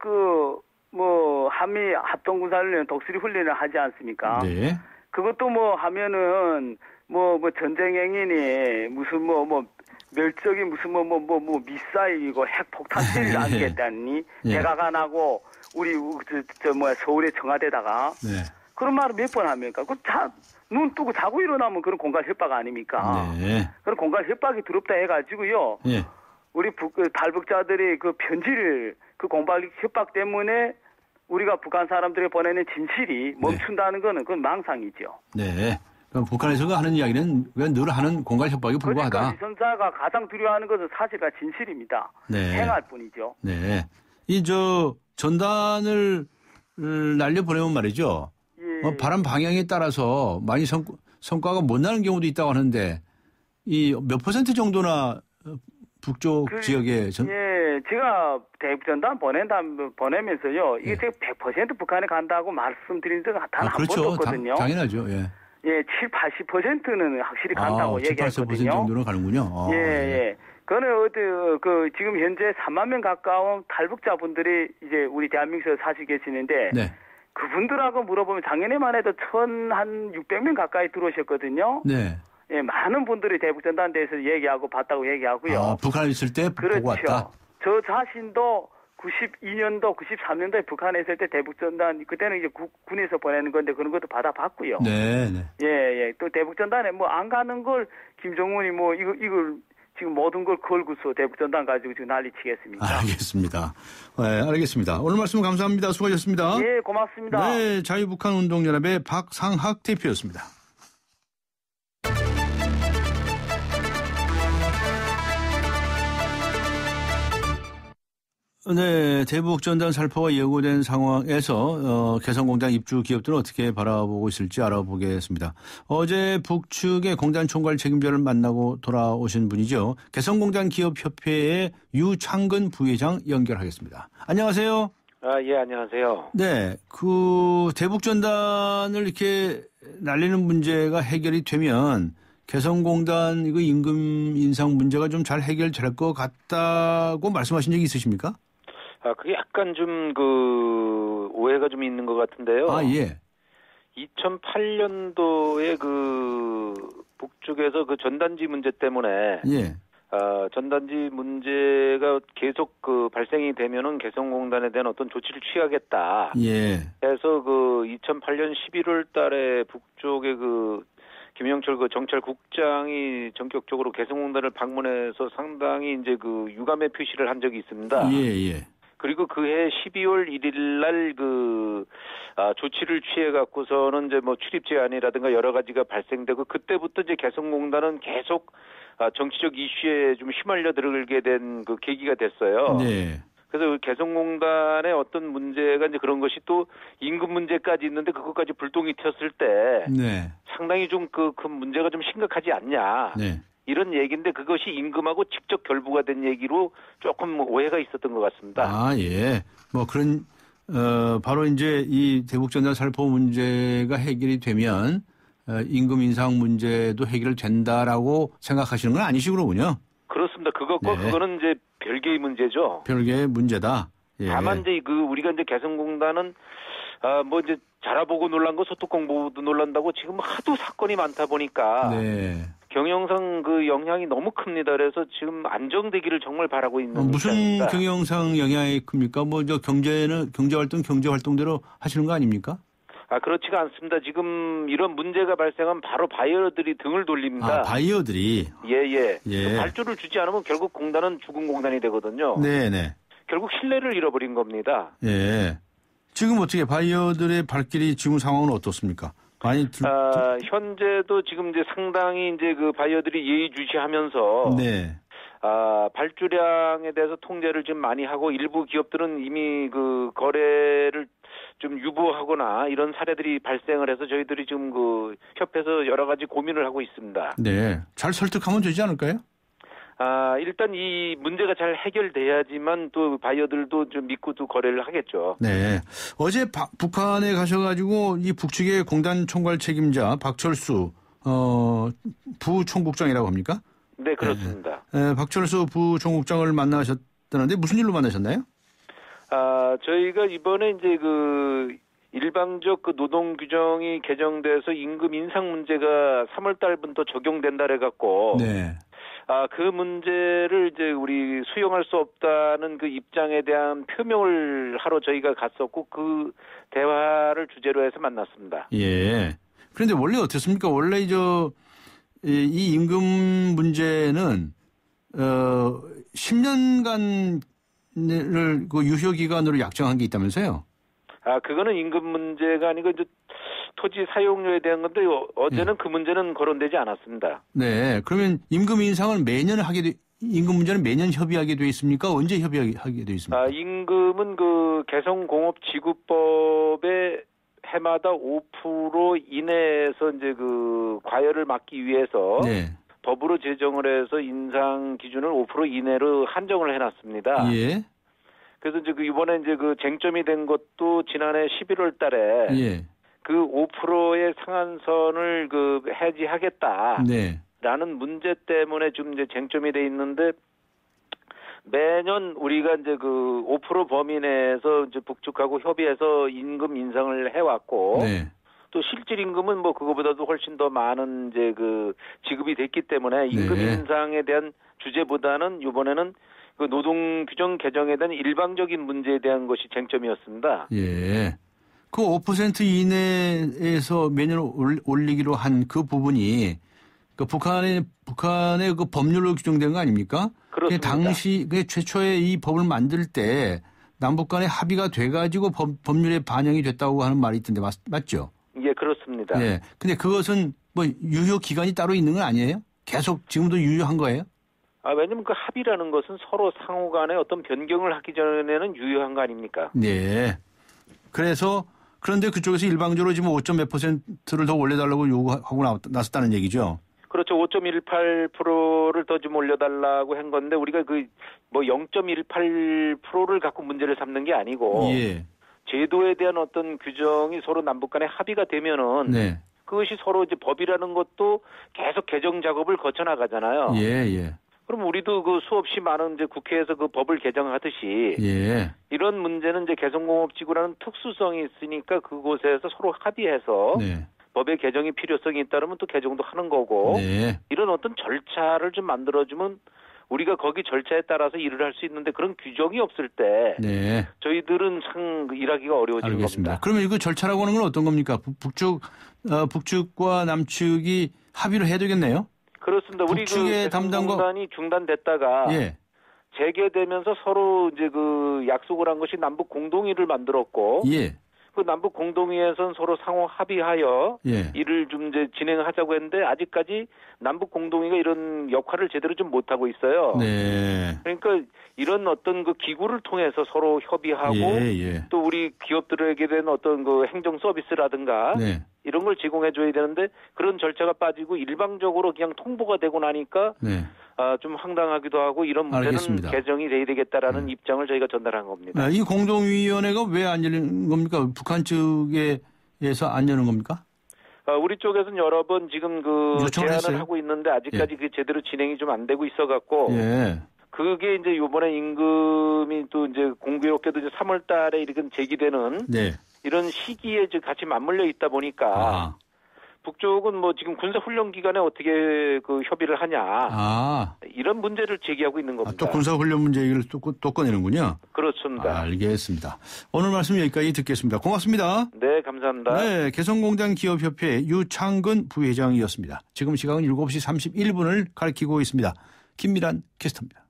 한미 합동군사훈련 독수리 훈련을 하지 않습니까? 네. 그것도 하면은 전쟁행위니 무슨 멸적인 무슨 미사일이고 핵폭탄들을 안겠다니 예. 대각안하고 우리 서울의 청와대다가 네. 그런 말을 몇 번 합니까? 눈 뜨고 자고 일어나면 그런 공간 협박 아닙니까? 네. 그런 공간 협박이 두렵다 해가지고요. 예. 우리 탈북자들이 그 편지를 그 공간 협박 때문에 우리가 북한 사람들이 보내는 진실이 멈춘다는 거는 그건 망상이죠. 네. 그럼 북한에서가 하는 이야기는 그냥 늘 하는 공갈 협박에 불과하다. 그러니까 위선자가 가장 두려워하는 것은 사실과 진실입니다. 네. 행할 뿐이죠. 네. 전단을 날려 보내면 말이죠. 예. 바람 방향에 따라서 많이 성과가 못 나는 경우도 있다고 하는데 이 몇 % 정도나 북쪽 지역에 제가 대북전단 보내면서요. 이게 제가 100% 북한에 간다고 말씀드린 적은 단 한 그렇죠. 번도 없거든요. 당연하죠. 예. 80%는 확실히 간다고 얘기했거든요. 80% 정도는 가는군요. 예. 그거는 지금 현재 3만 명 가까운 탈북자분들이 이제 우리 대한민국에서 사실 계시는데 네. 그분들하고 물어보면 작년에만 해도 1,600명 가까이 들어오셨거든요. 네. 예, 많은 분들이 대북전단에 대해서 얘기하고 봤다고 얘기하고요. 북한에 있을 때 그렇죠. 보고 왔다. 저 자신도 92년도, 93년도에 북한에 있을 때 대북전단, 그때는 이제 군에서 보내는 건데 그런 것도 받아봤고요. 네. 예. 또 대북전단에 뭐 안 가는 걸 김정은이 뭐 이걸 지금 모든 걸 걸고서 대북전단 가지고 지금 난리치겠습니까? 알겠습니다. 네, 알겠습니다. 오늘 말씀 감사합니다. 수고하셨습니다. 예, 고맙습니다. 네, 자유북한운동연합의 박상학 대표였습니다. 네, 대북 전단 살포가 예고된 상황에서 개성공단 입주 기업들은 어떻게 바라보고 있을지 알아보겠습니다. 어제 북측의 공단 총괄 책임자를 만나고 돌아오신 분이죠. 개성공단 기업협회의 유창근 부회장 연결하겠습니다. 안녕하세요. 예, 안녕하세요. 네, 그 대북 전단을 이렇게 날리는 문제가 해결이 되면 개성공단 이거 임금 인상 문제가 좀 잘 해결될 것 같다고 말씀하신 적이 있으십니까? 그게 약간 좀 오해가 좀 있는 것 같은데요. 예. 2008년도에 북쪽에서 전단지 문제 때문에. 예. 전단지 문제가 계속 발생이 되면은 개성공단에 대한 어떤 조치를 취하겠다. 예. 그래서 2008년 11월 달에 북쪽의 김영철 정찰국장이 전격적으로 개성공단을 방문해서 상당히 이제 유감의 표시를 한 적이 있습니다. 예. 그리고 그해 12월 1일 날 조치를 취해 갖고서는 이제 뭐 출입 제한이라든가 여러 가지가 발생되고 그때부터 이제 개성공단은 계속 정치적 이슈에 좀 휘말려 들게 된 계기가 됐어요. 네. 그래서 개성공단의 어떤 문제가 이제 그런 것이 또 임금 문제까지 있는데 그것까지 불똥이 튀었을 때 네. 상당히 좀 그 문제가 좀 심각하지 않냐. 네. 이런 얘기인데 그것이 임금하고 직접 결부가 된 얘기로 조금 오해가 있었던 것 같습니다. 예. 뭐 그런 바로 이제 이 대북전단 살포 문제가 해결이 되면 임금 인상 문제도 해결된다라고 생각하시는 건 아니시군요. 그렇습니다. 그거는 이제 별개의 문제죠. 별개의 문제다. 예. 다만 이제 우리가 이제 개성공단은 뭐 이제 자라보고 놀란 거 소뚜껑 보고도 놀란다고 지금 하도 사건이 많다 보니까 네. 경영상 영향이 너무 큽니다. 그래서 지금 안정되기를 정말 바라고 있는 무슨 입장입니다. 경영상 영향이 큽니까? 뭐 저 경제 활동대로 하시는 거 아닙니까? 그렇지가 않습니다. 지금 이런 문제가 발생하면 바로 바이어들이 등을 돌립니다. 바이어들이. 예. 발주를 주지 않으면 결국 공단은 죽은 공단이 되거든요. 네네. 결국 신뢰를 잃어버린 겁니다. 예. 지금 어떻게 바이어들의 발길이 지금 상황은 어떻습니까? 많이 현재도 지금 이제 상당히 이제 바이어들이 예의주시하면서 네. 발주량에 대해서 통제를 좀 많이 하고 일부 기업들은 이미 거래를 좀 유보하거나 이런 사례들이 발생을 해서 저희들이 지금 협회에서 여러 가지 고민을 하고 있습니다. 네. 잘 설득하면 되지 않을까요? 일단 이 문제가 잘 해결돼야지만 또 바이어들도 좀 믿고 또 거래를 하겠죠. 네. 어제 북한에 가셔가지고 이 북측의 공단 총괄 책임자 박철수 부총국장이라고 합니까? 네, 그렇습니다. 네. 박철수 부총국장을 만나셨다는데 무슨 일로 만나셨나요? 저희가 이번에 이제 일방적 노동 규정이 개정돼서 임금 인상 문제가 3월 달부터 적용된다 해갖고. 네. 그 문제를 이제 우리 수용할 수 없다는 그 입장에 대한 표명을 하러 저희가 갔었고 그 대화를 주제로 해서 만났습니다. 예. 그런데 원래 어떻습니까? 원래 이 임금 문제는 10년간을 유효 기간으로 약정한 게 있다면서요? 그거는 임금 문제가 아니고 이제 토지 사용료에 대한 건데 어제는 그 문제는 거론되지 않았습니다. 네. 그러면 임금 인상을 매년 임금 문제는 매년 협의하게 돼 있습니까? 언제 협의하게 돼 있습니까? 임금은 개성공업지구법에 해마다 5% 이내에서 이제 과열을 막기 위해서 네. 법으로 제정을 해서 인상 기준을 5% 이내로 한정을 해놨습니다. 예. 그래서 이제 이번에 이제 쟁점이 된 것도 지난해 11월 달에 예. 5%의 상한선을 해지하겠다. 네. 라는 문제 때문에 좀 이제 쟁점이 돼 있는데 매년 우리가 이제 5% 범위 내에서 이제 북측하고 협의해서 임금 인상을 해왔고. 네. 또 실질 임금은 뭐 그거보다도 훨씬 더 많은 이제 지급이 됐기 때문에 임금 네. 인상에 대한 주제보다는 이번에는 그 노동 규정 개정에 대한 일방적인 문제에 대한 것이 쟁점이었습니다. 예. 그 5% 이내에서 매년 올리기로 한 그 부분이 그 북한의 그 법률로 규정된 거 아닙니까? 그렇습니다. 당시 그 최초에 이 법을 만들 때 남북 간의 합의가 돼가지고 법률에 반영이 됐다고 하는 말이 있던데 맞죠? 예, 그렇습니다. 예. 근데 그것은 뭐 유효 기간이 따로 있는 건 아니에요? 계속 지금도 유효한 거예요? 왜냐면 그 합의라는 것은 서로 상호 간에 어떤 변경을 하기 전에는 유효한 거 아닙니까? 네. 그래서 그런데 그쪽에서 일방적으로 지금 5.몇%를 더 올려달라고 요구하고 나섰다는 얘기죠. 그렇죠. 5.18%를 더 좀 올려달라고 한 건데 우리가 그 뭐 0.18%를 갖고 문제를 삼는 게 아니고 예. 제도에 대한 어떤 규정이 서로 남북 간에 합의가 되면은 네. 그것이 서로 이제 법이라는 것도 계속 개정 작업을 거쳐 나가잖아요. 예. 그럼 우리도 그 수없이 많은 이제 국회에서 그 법을 개정하듯이 예. 이런 문제는 이제 개성공업지구라는 특수성이 있으니까 그곳에서 서로 합의해서 네. 법의 개정이 필요성이 있다면 또 개정도 하는 거고 네. 이런 어떤 절차를 좀 만들어주면 우리가 거기 절차에 따라서 일을 할 수 있는데 그런 규정이 없을 때 네. 저희들은 참 일하기가 어려워지는 알겠습니다. 겁니다. 그러면 이거 절차라고 하는 건 어떤 겁니까? 북측과 남측이 합의를 해야 되겠네요? 그렇습니다. 우리 북측의 그 담당과 공단이 중단됐다가 예. 재개되면서 서로 이제 그 약속을 한 것이 남북 공동위를 만들었고 예. 그 남북 공동위에서는 서로 상호 합의하여 예. 일을 좀 이제 진행하자고 했는데 아직까지 남북 공동위가 이런 역할을 제대로 좀 못하고 있어요. 네. 그러니까 이런 어떤 그 기구를 통해서 서로 협의하고 예. 또 우리 기업들에게 된 어떤 그 행정 서비스라든가 네. 이런 걸 제공해 줘야 되는데 그런 절차가 빠지고 일방적으로 그냥 통보가 되고 나니까 네. 좀 황당하기도 하고 이런 문제는 알겠습니다. 개정이 돼야 되겠다라는 입장을 저희가 전달한 겁니다. 이 공동위원회가 왜 안 열리는 겁니까? 북한 측에서 안 여는 겁니까? 우리 쪽에서는 여러 번 지금 그 제안을 했어요? 하고 있는데 아직까지 그 제대로 진행이 좀 안 되고 있어 갖고 예. 그게 이제 요번에 임금이 또 이제 공교롭게도 이제 3월 달에 이렇게 제기되는 네. 이런 시기에 이제 같이 맞물려 있다 보니까 북쪽은 뭐 지금 군사 훈련 기간에 어떻게 그 협의를 하냐 이런 문제를 제기하고 있는 겁니다. 또 군사 훈련 문제 얘기를 또 꺼내는군요. 그렇습니다. 알겠습니다. 오늘 말씀 여기까지 듣겠습니다. 고맙습니다. 네, 감사합니다. 네, 개성공단 기업협회 유창근 부회장이었습니다. 지금 시각은 7시 31분을 가리키고 있습니다. 김미란 캐스터입니다.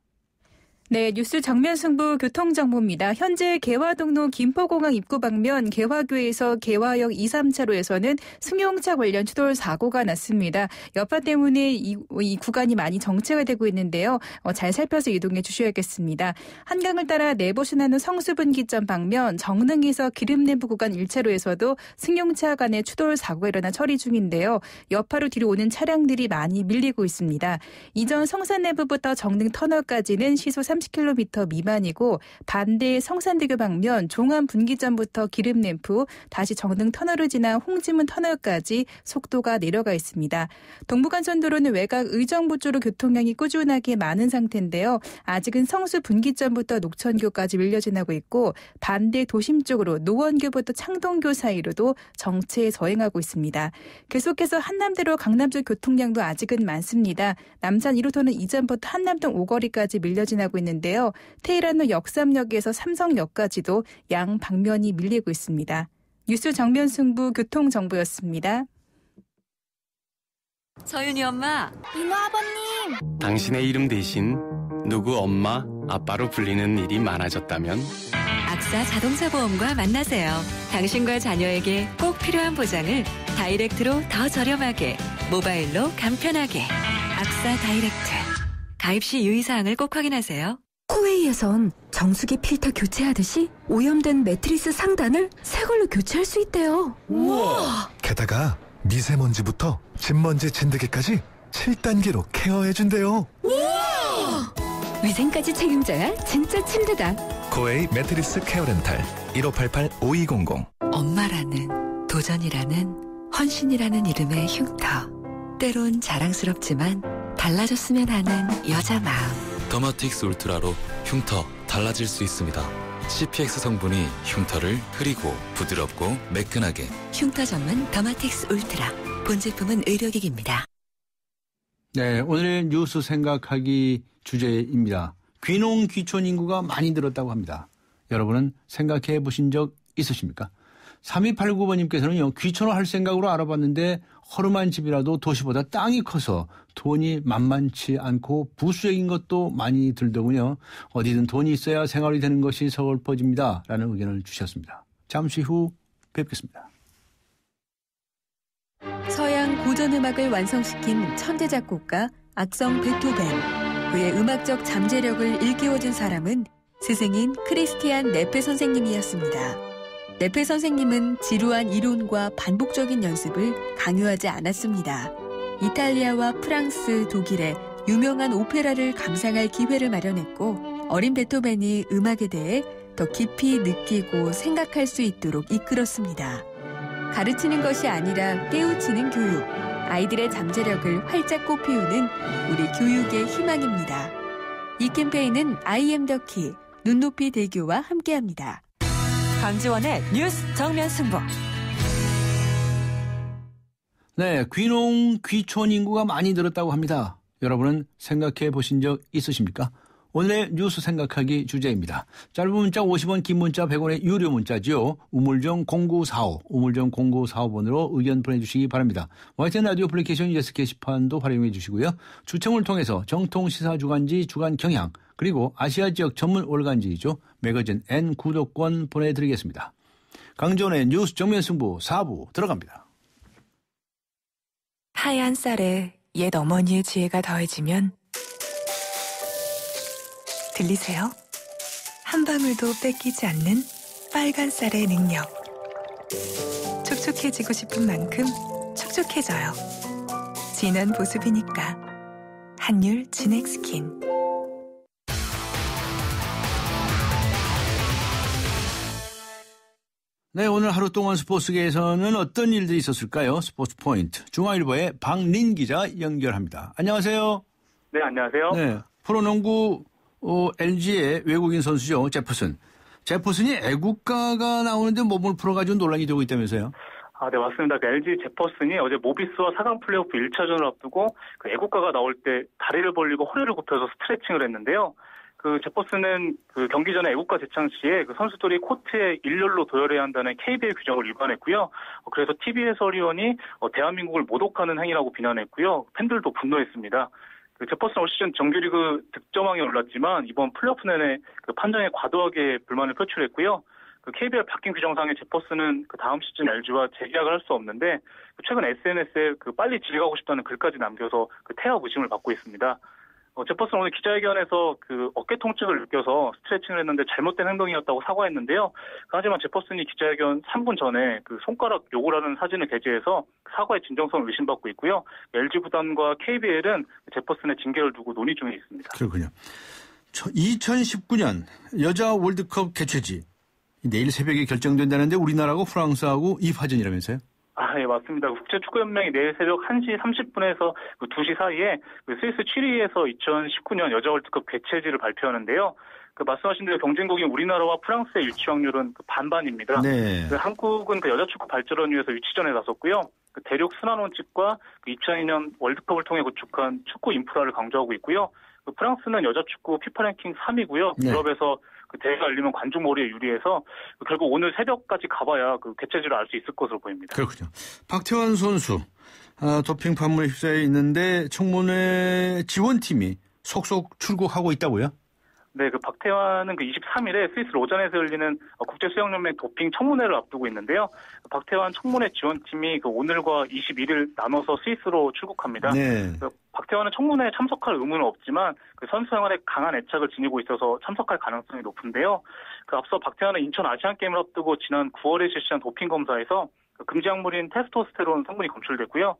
네, 뉴스 정면 승부 교통정보입니다. 현재 개화동로 김포공항 입구 방면 개화교에서 개화역 2, 3차로에서는 승용차 관련 추돌 사고가 났습니다. 여파 때문에 이 구간이 많이 정체가 되고 있는데요. 잘 살펴서 이동해 주셔야겠습니다. 한강을 따라 내보신하는 성수분기점 방면 정릉에서 기름내부 구간 1차로에서도 승용차 간의 추돌 사고가 일어나 처리 중인데요. 여파로 뒤로 오는 차량들이 많이 밀리고 있습니다. 이전 성산내부부터 정릉 터널까지는 시속 30km 미만이고 반대 성산대교 방면 종암 분기점부터 기름램프 다시 정릉 터널을 지나 홍지문 터널까지 속도가 내려가 있습니다. 동부간선도로는 외곽 의정부 쪽으로 교통량이 꾸준하게 많은 상태인데요. 아직은 성수 분기점부터 녹천교까지 밀려 지나고 있고 반대 도심 쪽으로 노원교부터 창동교 사이로도 정체에 서행하고 있습니다. 계속해서 한남대로 강남 쪽 교통량도 아직은 많습니다. 남산 1호선은 이전부터 한남동 오거리까지 밀려 지나고 있는데요. 테헤란로 역삼역에서 삼성역까지도 양 방면이 밀리고 있습니다. 뉴스 정면 승부 교통정보였습니다. 서윤이 엄마. 민호 아버님. 당신의 이름 대신 누구 엄마, 아빠로 불리는 일이 많아졌다면? 악사 자동차보험과 만나세요. 당신과 자녀에게 꼭 필요한 보장을 다이렉트로 더 저렴하게, 모바일로 간편하게. 악사 다이렉트. 가입 시 유의사항을 꼭 확인하세요. 코웨이에선 정수기 필터 교체하듯이 오염된 매트리스 상단을 새 걸로 교체할 수 있대요. 우와! 게다가 미세먼지부터 진먼지 진드기까지 7단계로 케어해준대요. 우와! 위생까지 책임져야 진짜 침대다. 코웨이 매트리스 케어 렌탈 1588-5200. 엄마라는, 도전이라는, 헌신이라는 이름의 흉터. 때론 자랑스럽지만 달라졌으면 하는 여자 마음. 더마틱스 울트라로 흉터 달라질 수 있습니다. CPX 성분이 흉터를 흐리고 부드럽고 매끈하게. 흉터 전문 더마틱스 울트라. 본 제품은 의료기기입니다. 네, 오늘의 뉴스 생각하기 주제입니다. 귀농 귀촌 인구가 많이 늘었다고 합니다. 여러분은 생각해 보신 적 있으십니까? 3289번님께서는요. 귀촌을 할 생각으로 알아봤는데 허름한 집이라도 도시보다 땅이 커서 돈이 만만치 않고 부수적인 것도 많이 들더군요. 어디든 돈이 있어야 생활이 되는 것이 서글퍼집니다. 라는 의견을 주셨습니다. 잠시 후 뵙겠습니다. 서양 고전음악을 완성시킨 천재 작곡가 악성 베토벤. 그의 음악적 잠재력을 일깨워준 사람은 스승인 크리스티안 네페 선생님이었습니다. 네페 선생님은 지루한 이론과 반복적인 연습을 강요하지 않았습니다. 이탈리아와 프랑스, 독일의 유명한 오페라를 감상할 기회를 마련했고 어린 베토벤이 음악에 대해 더 깊이 느끼고 생각할 수 있도록 이끌었습니다. 가르치는 것이 아니라 깨우치는 교육, 아이들의 잠재력을 활짝 꽃피우는 우리 교육의 희망입니다. 이 캠페인은 I am the key, 눈높이 대교와 함께합니다. 강지원의 뉴스 정면 승부. 네, 귀농 귀촌 인구가 많이 늘었다고 합니다. 여러분은 생각해 보신 적 있으십니까? 오늘의 뉴스 생각하기 주제입니다. 짧은 문자 50원, 긴 문자 100원의 유료 문자지요. 우물정 0945, 우물정 0945번으로 의견 보내주시기 바랍니다. YTN 라디오 애플리케이션 ES 게시판도 활용해 주시고요. 추첨을 통해서 정통 시사 주간지 주간 경향 그리고 아시아 지역 전문 월간지이죠. 매거진 N 구독권 보내드리겠습니다. 강지원의 뉴스 정면 승부 4부 들어갑니다. 하얀 쌀에 옛 어머니의 지혜가 더해지면 들리세요? 한 방울도 뺏기지 않는 빨간 쌀의 능력. 촉촉해지고 싶은 만큼 촉촉해져요. 진한 보습이니까. 한율 진액 스킨. 네, 오늘 하루 동안 스포츠계에서는 어떤 일들이 있었을까요? 스포츠 포인트. 중앙일보의 박린 기자 연결합니다. 안녕하세요. 네, 안녕하세요. 네, 프로농구 LG의 외국인 선수죠. 제퍼슨이 애국가가 나오는데 몸을 풀어가지고 논란이 되고 있다면서요? 네, 맞습니다. LG 제퍼슨이 어제 모비스와 4강 플레이오프 1차전을 앞두고 그 애국가가 나올 때 다리를 벌리고 허리를 굽혀서 스트레칭을 했는데요. 그 제퍼슨은 그 경기 전에 애국가 제창 시에 그 선수들이 코트에 일렬로 도열해야 한다는 KBL 규정을 위반했고요. 그래서 TV 해설위원이 대한민국을 모독하는 행위라고 비난했고요. 팬들도 분노했습니다. 그 제퍼슨 올 시즌 정규리그 득점왕에 올랐지만 이번 플레이오프 내내 그 판정에 과도하게 불만을 표출했고요. 그 KBL 바뀐 규정상에 제퍼슨은 그 다음 시즌 LG와 재계약을 할 수 없는데 최근 SNS에 그 빨리 집에 가고 싶다는 글까지 남겨서 그 태압 의심을 받고 있습니다. 제퍼슨 오늘 기자회견에서 그 어깨 통증을 느껴서 스트레칭을 했는데 잘못된 행동이었다고 사과했는데요. 하지만 제퍼슨이 기자회견 3분 전에 그 손가락 욕을 하는 사진을 게재해서 사과의 진정성을 의심받고 있고요. LG 구단과 KBL은 제퍼슨의 징계를 두고 논의 중에 있습니다. 그렇군요. 2019년 여자 월드컵 개최지 내일 새벽에 결정된다는데 우리나라하고 프랑스하고 2파전이라면서요? 예, 맞습니다. 국제축구연맹이 내일 새벽 1시 30분에서 2시 사이에 그 스위스 취리히에서 2019년 여자 월드컵 개최지를 발표하는데요. 그 말씀하신 대로 경쟁국인 우리나라와 프랑스의 유치 확률은 반반입니다. 네. 그 한국은 그 여자 축구 발전을 위해서 유치전에 나섰고요. 그 대륙 순환 원칙과 그 2002년 월드컵을 통해 구축한 축구 인프라를 강조하고 있고요. 그 프랑스는 여자 축구 피파 랭킹 3위고요. 네. 유럽에서 그 대회가 열리면 관중 몰이에 유리해서 결국 오늘 새벽까지 가봐야 그 개최지를 알 수 있을 것으로 보입니다. 그렇군요. 박태환 선수 도핑 판문에 휩싸여 있는데 청문회 지원팀이 속속 출국하고 있다고요? 네, 그 박태환은 그 23일에 스위스 로잔에서 열리는 국제수영연맹 도핑 청문회를 앞두고 있는데요. 박태환 청문회 지원팀이 그 오늘과 21일 나눠서 스위스로 출국합니다. 네. 그 박태환은 청문회에 참석할 의무는 없지만 그 선수 생활에 강한 애착을 지니고 있어서 참석할 가능성이 높은데요. 그 앞서 박태환은 인천 아시안 게임을 앞두고 지난 9월에 실시한 도핑 검사에서 그 금지 약물인 테스토스테론 성분이 검출됐고요.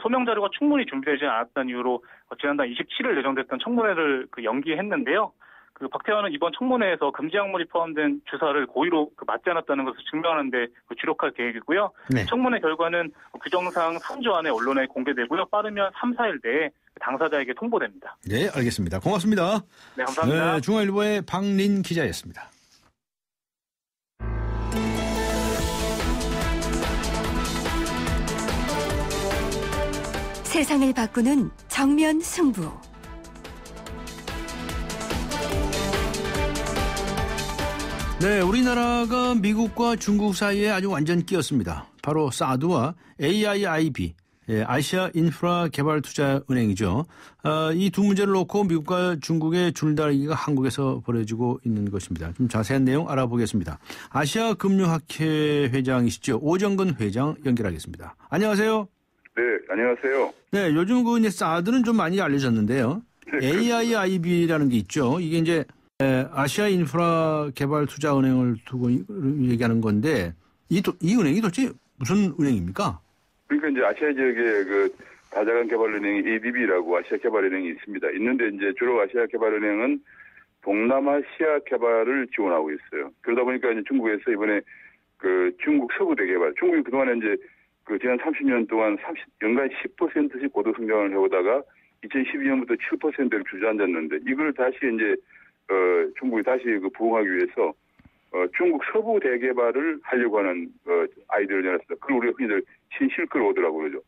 소명 자료가 충분히 준비되지 않았다는 이유로 지난달 27일 예정됐던 청문회를 그 연기했는데요. 그 박태환은 이번 청문회에서 금지 약물이 포함된 주사를 고의로 맞지 않았다는 것을 증명하는데 주력할 계획이고요. 네. 청문회 결과는 규정상 3주 안에 언론에 공개되고요. 빠르면 3, 4일 내에 당사자에게 통보됩니다. 네, 알겠습니다. 고맙습니다. 네, 감사합니다. 네, 중앙일보의 박린 기자였습니다. 세상을 바꾸는 정면 승부. 네, 우리나라가 미국과 중국 사이에 아주 완전 끼었습니다. 바로 사드와 AIIB, 아시아 인프라 개발 투자 은행이죠. 이 두 문제를 놓고 미국과 중국의 줄다리기가 한국에서 벌어지고 있는 것입니다. 좀 자세한 내용 알아보겠습니다. 아시아 금융학회 회장이시죠. 오정근 회장 연결하겠습니다. 안녕하세요. 네, 안녕하세요. 네, 요즘 그 이제 사드는 좀 많이 알려졌는데요. 네, AIIB라는 게 있죠. 이게 이제 아시아 인프라 개발 투자 은행을 두고 얘기하는 건데 이 은행이 도대체 무슨 은행입니까? 그러니까 이제 아시아 지역의 그 다자간 개발은행이 ADB라고 아시아 개발은행이 있습니다. 있는데 이제 주로 아시아 개발은행은 동남아시아 개발을 지원하고 있어요. 그러다 보니까 이제 중국에서 이번에 그 중국 서부 대개발, 중국이 그동안에 이제 그 지난 30년 동안 연간 10%씩 고도 성장을 해오다가 2012년부터 7%를 주저앉았는데 이걸 다시 이제 중국이 다시 그 부흥하기 위해서 중국 서부 대개발을 하려고 하는 아이디어를 내놨습니다. 그걸 우리가 흔히들 신실끌 오더라고 그러죠.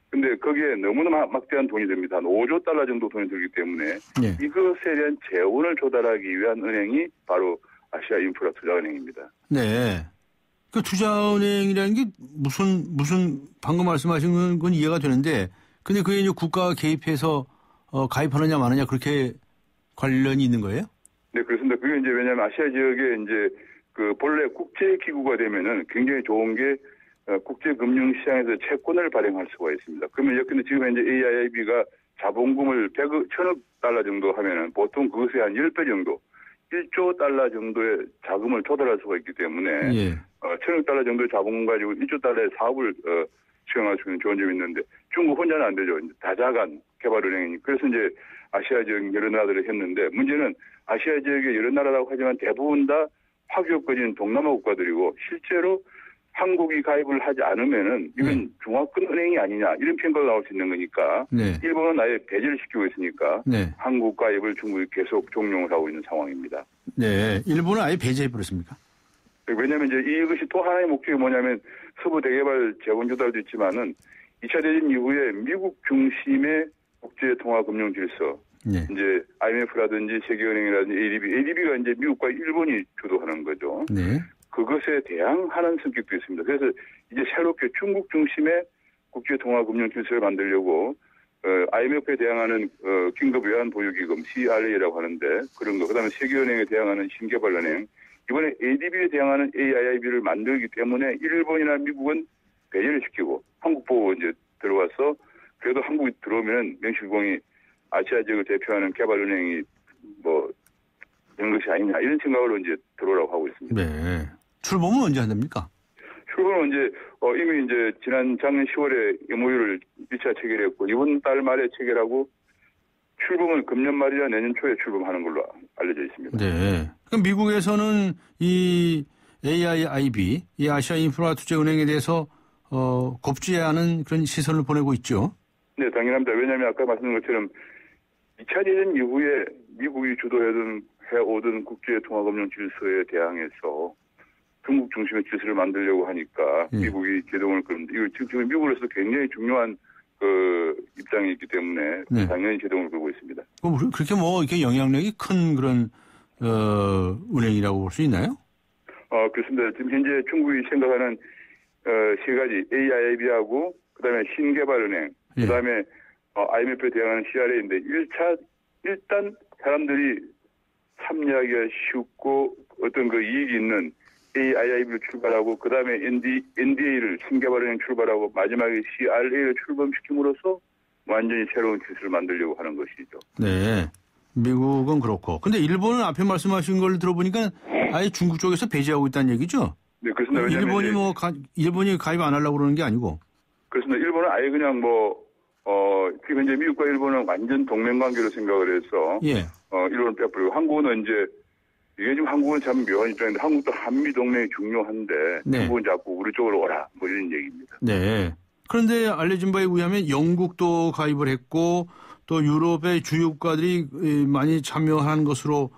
근데 거기에 너무나 막대한 돈이 듭니다. 한 5조 달러 정도 돈이 들기 때문에 이것에 대한 재원을 조달하기 위한 은행이 바로 아시아 인프라 투자은행입니다. 네. 그 투자은행이라는 게 무슨 방금 말씀하신 건 이해가 되는데 근데 그게 이제 국가가 개입해서 가입하느냐 마느냐 그렇게 관련이 있는 거예요? 네, 그렇습니다. 그게 이제 왜냐하면 아시아 지역에 이제 그 본래 국제 기구가 되면은 굉장히 좋은 게 국제 금융 시장에서 채권을 발행할 수가 있습니다. 그러면 근데 지금 이제 AIIB가 자본금을 1,000억 달러 정도 하면은 보통 그것의 한 10배 정도, 1조 달러 정도의 자금을 조달할 수가 있기 때문에 1,000억 달러 정도의 자본금 가지고 1조 달러의 사업을 수행할 수 있는 좋은 점이 있는데 중국 혼자는 안 되죠. 이제 다자간 개발은행이니 그래서 이제 아시아 지역 여러 나라들이 했는데 문제는 아시아 지역의 여러 나라라고 하지만 대부분 다 화기업거진 동남아 국가들이고 실제로 한국이 가입을 하지 않으면은 이건 중화권 은행이 아니냐 이런 평가가 나올 수 있는 거니까 일본은 아예 배제를 시키고 있으니까 한국 가입을 중국이 계속 종용을 하고 있는 상황입니다. 네, 일본은 아예 배제해버렸습니까? 왜냐하면 이제 이것이 또 하나의 목적이 뭐냐면 서부 대개발 재원 조달도 있지만은 2차 대전 이후에 미국 중심의 국제 통화 금융 질서, 이제 IMF라든지 세계은행이라든지 ADB가 이제 미국과 일본이 주도하는 거죠. 그것에 대항하는 성격도 있습니다. 그래서 이제 새롭게 중국 중심의 국제 통화 금융 질서를 만들려고 IMF에 대항하는 긴급 외환 보유기금 CRA라고 하는데 그런 거, 그다음에 세계은행에 대항하는 신개발은행, 이번에 ADB에 대항하는 AIIB를 만들기 때문에 일본이나 미국은 배제를 시키고 한국 보고 이제 들어와서 그래도 한국이 들어오면 명실공히 아시아 지역을 대표하는 개발은행이 뭐 이런 것이 아니냐 이런 생각으로 이제 들어오라고 하고 있습니다. 네. 출범은 언제 한답니까? 출범은 이제 이미 이제 지난 작년 10월에 MOU를 1차 체결했고 이번 달 말에 체결하고 출범은 금년 말이나 내년 초에 출범하는 걸로 알려져 있습니다. 네. 그럼 미국에서는 이 AIIB, 이 아시아 인프라 투자은행에 대해서 겁주해하는 그런 시선을 보내고 있죠. 네, 당연합니다. 왜냐하면 아까 말씀드린 것처럼 2차 대전 이후에 미국이 해오던 국제통화금융 질서에 대항해서 중국 중심의 질서를 만들려고 하니까 미국이 제동을 끄는데 이거 지금 미국으로서 굉장히 중요한 그 입장이 있기 때문에 당연히 제동을 끌고 있습니다. 그렇게 뭐 이렇게 영향력이 큰 그런 은행이라고 볼 수 있나요? 그렇습니다. 지금 현재 중국이 생각하는 세 가지 AIIB하고 그다음에 신개발은행, 그다음에 IMF에 대항하는 CRA인데 일단 사람들이 참여하기가 쉽고 어떤 그 이익이 있는 AIIB를 출발하고 그다음에 NDA를 신개발은행 출발하고 마지막에 CRA를 출범시킴으로써 완전히 새로운 질서를 만들려고 하는 것이죠. 네. 미국은 그렇고. 근데 일본은 앞에 말씀하신 걸 들어보니까 아예 중국 쪽에서 배제하고 있다는 얘기죠? 네, 그렇습니다. 일본이 일본이 가입 안 하려고 그러는 게 아니고. 그렇습니다. 일본은 아예 그냥 지금 현재 미국과 일본은 완전 동맹 관계로 생각을 해서 일본을 빼버리고 한국은 이제 이게 지금 한국은 참 묘한 입장인데 한국도 한미 동맹이 중요한데 한국은 자꾸 우리 쪽으로 오라 뭐 이런 얘기입니다. 네. 그런데 알려진 바에 의하면 영국도 가입을 했고 또 유럽의 주요 국가들이 많이 참여한 것으로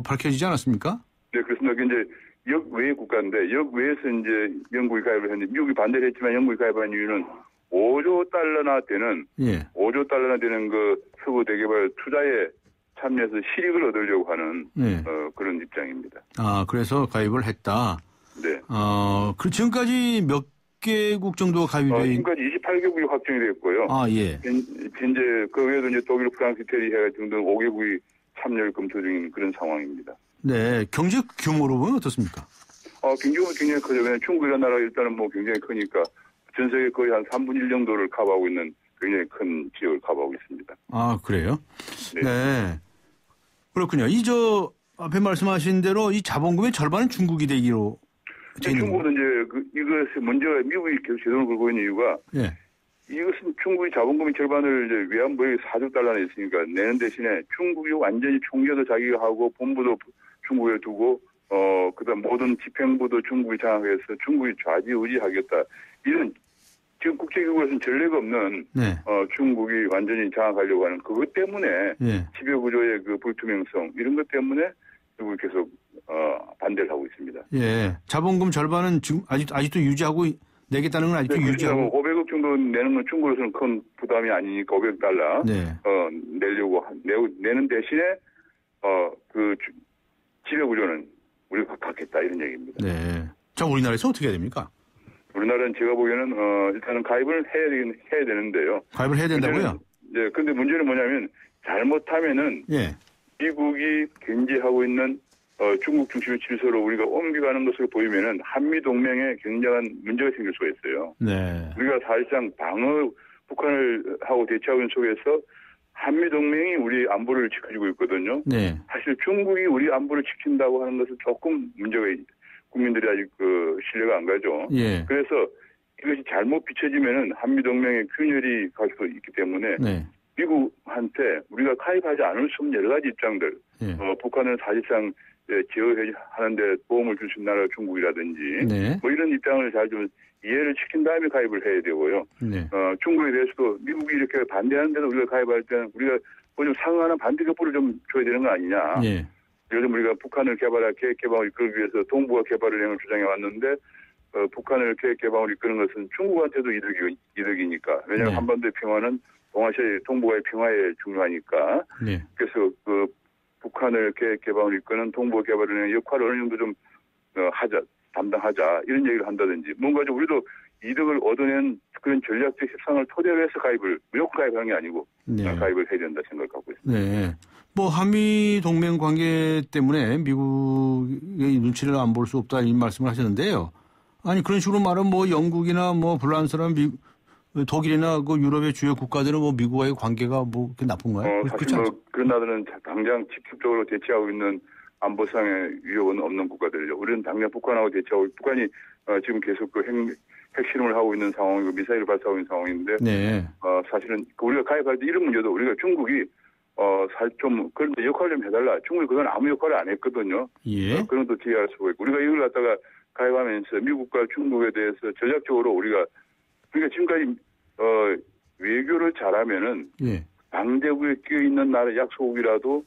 밝혀지지 않았습니까? 네, 그렇습니다. 이제 역외 국가인데 역외에서 이제 영국이 가입을 했는데 미국이 반대를 했지만 영국이 가입한 이유는 5조 달러나 되는 5조 달러나 되는 그 서부 대개발 투자에 참여해서 실익을 얻으려고 하는 네. 그런 입장입니다. 아, 그래서 가입을 했다. 네. 그 지금까지 몇 개국 정도 가입이 돼? 지금까지 28개국이 확정이 됐고요. 아, 예. 현재 그 외에도 이제 독일, 프랑스, 이태리 등등 5개국이 참여를 검토 중인 그런 상황입니다. 네. 경제 규모로 보면 어떻습니까? 규모가 굉장히 크죠. 왜냐하면 중국이라는 나라가 일단은 뭐 굉장히 크니까 전 세계 거의 한 3분의 1 정도를 커버하고 있는 굉장히 큰 지역을 커버하고 있습니다. 아, 그래요? 네. 네. 그렇군요. 앞에 말씀하신 대로 이 자본금의 절반은 중국이 되기로. 중국은 이제 이것의 문제가 미국이 계속 제동을 걸고 있는 이유가 예. 이것은 중국이 자본금의 절반을 이제 외환보유액 4조 달러 냈으니까 내는 대신에 중국이 완전히 총재도 자기가 하고 본부도 중국에 두고 그다음 모든 집행부도 중국이 장악해서 중국이 좌지우지하겠다. 이런 지금 국제기구에서는 전례가 없는 네. 중국이 완전히 장악하려고 하는 그것 때문에 예. 지배구조의 그 불투명성 이런 것 때문에 중국이 계속 반대를 하고 있습니다. 예. 자본금 절반은 지금 아직도 유지하고 내겠다는 건 아직도 유지하고. 500억 정도 내는 건 중국으로서는 큰 부담이 아니니까 500달러 네. 내려고 내는 대신에 그 지배구조는 우리가 갖겠다 이런 얘기입니다. 네. 자, 우리나라에서 어떻게 해야 됩니까? 우리나라는 제가 보기에는 일단은 가입을 해야 되는데요. 가입을 해야 된다고요? 네. 근데 문제는 뭐냐면 잘못하면은 예. 미국이 견제하고 있는 중국 중심의 질서로 우리가 옮겨가는 것으로 보이면은 한미 동맹에 굉장한 문제가 생길 수가 있어요. 네. 우리가 사실상 북한을 하고 대치하고 있는 속에서 한미 동맹이 우리 안보를 지켜주고 있거든요. 네. 사실 중국이 우리 안보를 지킨다고 하는 것은 조금 문제가 국민들이 아직 신뢰가 안 가죠. 예. 그래서 이것이 잘못 비춰지면은 한미 동맹의 균열이 갈 수 있기 때문에 네. 미국한테 우리가 가입하지 않을 수 없는 여러 가지 입장들, 예. 북한은 사실상 제어하는데 도움을 줄 수 있는 나라가 중국이라든지, 네. 뭐 이런 입장을 잘 좀 이해를 시킨 다음에 가입을 해야 되고요. 네. 중국에 대해서도 미국이 이렇게 반대하는데도 우리가 가입할 때는 우리가 좀 상응하는 반대 격부를 좀 줘야 되는 거 아니냐. 예. 예를 들면 우리가 북한을 계획 개방을 이끌기 위해서 동북아 개발을 행을 주장해 왔는데, 북한을 계획 개방을 이끄는 것은 중국한테도 이득이니까. 왜냐하면 네. 한반도의 평화는 동아시아 동북아의 평화에 중요하니까. 네. 그래서 북한을 계획 개방을 이끄는 동북아 개발을 하는 역할을 어느 정도 좀 담당하자 이런 얘기를 한다든지 뭔가 좀 우리도 이득을 얻어낸 그런 전략적 협상을 토대로 해서 무조건 가입하는 게 아니고 네. 가입을 해야 된다 생각을 갖고 있습니다. 네. 뭐 한미 동맹 관계 때문에 미국의 눈치를 안 볼 수 없다 이 말씀을 하셨는데요. 아니 그런 식으로 말하면 뭐 영국이나 뭐 프랑스나 독일이나 그 유럽의 주요 국가들은 뭐 미국과의 관계가 뭐 그렇게 나쁜가요? 사실 뭐 그런 나라는 당장 직접적으로 대치하고 있는 안보상의 위협은 없는 국가들이죠. 우리는 당장 북한하고 대치하고 북한이 지금 계속 핵실험을 하고 있는 상황이고 미사일을 발사하고 있는 상황인데 네. 사실은 우리가 가입할 때 이런 문제도 우리가 중국이 좀 그런 역할을 좀 해달라. 중국이 그건 아무 역할을 안 했거든요. 예. 그런 것도 제의할 수가 있고 우리가 이걸 갖다가 가입하면서 미국과 중국에 대해서 전략적으로 우리가 지금까지 외교를 잘하면은 예. 방대구에 끼어 있는 나라 약소국이라도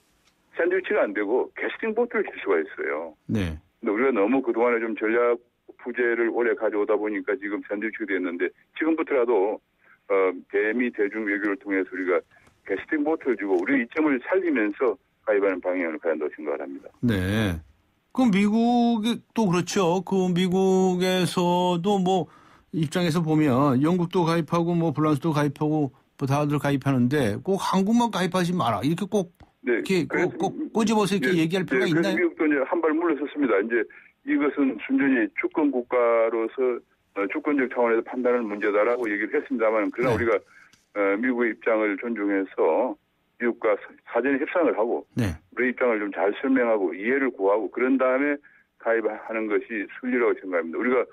샌드위치가 안 되고 캐스팅 보트를 칠 수가 있어요. 네. 근데 우리가 너무 그동안에 좀 전략 부재를 오래 가져오다 보니까 지금 샌드위치가 됐는데 지금부터라도 대미 대중 외교를 통해서 우리가 캐스팅 보트를 주고 우리의 이점을 살리면서 가입하는 방향으로 가야 한다고 생각을 합니다. 네. 그럼 미국이 또 그렇죠. 그 미국에서도 뭐 입장에서 보면 영국도 가입하고 뭐 프랑스도 가입하고 뭐 다들 가입하는데 꼭 한국만 가입하지 마라. 이렇게 꼭 이렇게 꼭 꼬집어서 이렇게 얘기할 필요가 있나요? 그래서 미국도 이제 한 발 물러섰습니다. 이제 이것은 순전히 주권 국가로서 주권적 차원에서 판단하는 문제다라고 얘기를 했습니다만 그러나 우리가 미국의 입장을 존중해서 미국과 사전에 협상을 하고 우리 입장을 좀 잘 설명하고 이해를 구하고 그런 다음에 가입하는 것이 순리라고 생각합니다. 우리가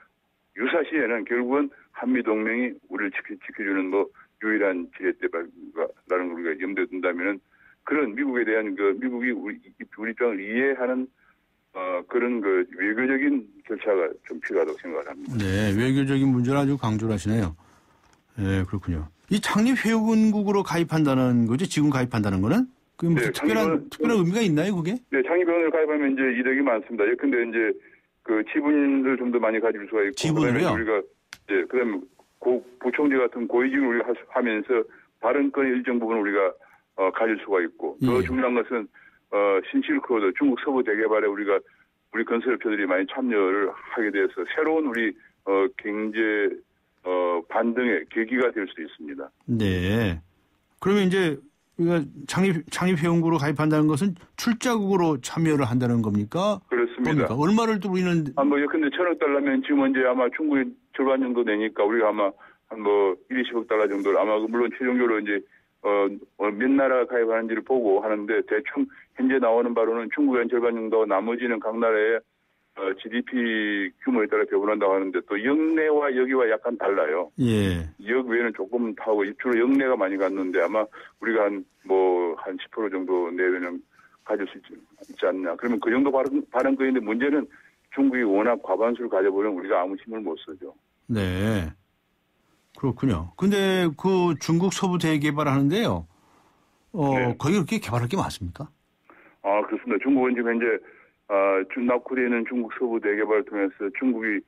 유사시에는 결국은 한미동맹이 우리를 지켜주는 뭐 유일한 지렛대라는 걸 우리가 염두에 둔다면은 그런 미국에 대한 미국이 우리 입장을 이해하는 그런 외교적인 절차가 좀 필요하다고 생각을 합니다. 네, 외교적인 문제를 아주 강조를 하시네요. 네, 그렇군요. 이 창립 회원국으로 가입한다는 거죠? 지금 가입한다는 거는? 그 무슨 특별한 의미가 있나요, 그게? 네, 창립회원을 가입하면 이제 이득이 많습니다. 근데 이제 지분을 좀 더 많이 가질 수가 있고. 지분을요? 우리가 그다음에 부총재 같은 고위직을 우리가 하면서 발언권의 일정 부분 우리가 가질 수가 있고 더 중요한 것은 신실크로드 중국 서부 대개발에 우리 건설업체들이 많이 참여를 하게 돼서 새로운 우리 경제 반등의 계기가 될 수도 있습니다. 네. 그러면 이제 우리가 창립회원국으로 가입한다는 것은 출자국으로 참여를 한다는 겁니까? 그렇습니다. 뭡니까? 얼마를 또 우리는 근데 $1,000억 지금 이제 아마 중국이 절반 정도 내니까 우리가 아마 한 20억 달러 정도를 아마 물론 최종적으로 이제 몇 나라가 가입하는지를 보고 하는데 대충 현재 나오는 바로는 중국의 한 절반 정도 나머지는 각 나라의 GDP 규모에 따라 배분한다고 하는데 또 역내와 여기와 약간 달라요. 예. 역 외에는 조금 타고 주로 역내가 많이 갔는데 아마 우리가 한 10% 정도 내외는 가질 수 있지 않나. 그러면 그 정도 발언권인데 문제는 중국이 워낙 과반수를 가져버리면 우리가 아무 힘을 못 쓰죠. 네. 그렇군요. 근데 그 중국 서부 대개발 하는데요. 네. 거기 그렇게 개발할 게 많습니까? 그렇습니다. 중국은 지금 현재 낙후되어 있는 중국 서부 대개발을 통해서 중국이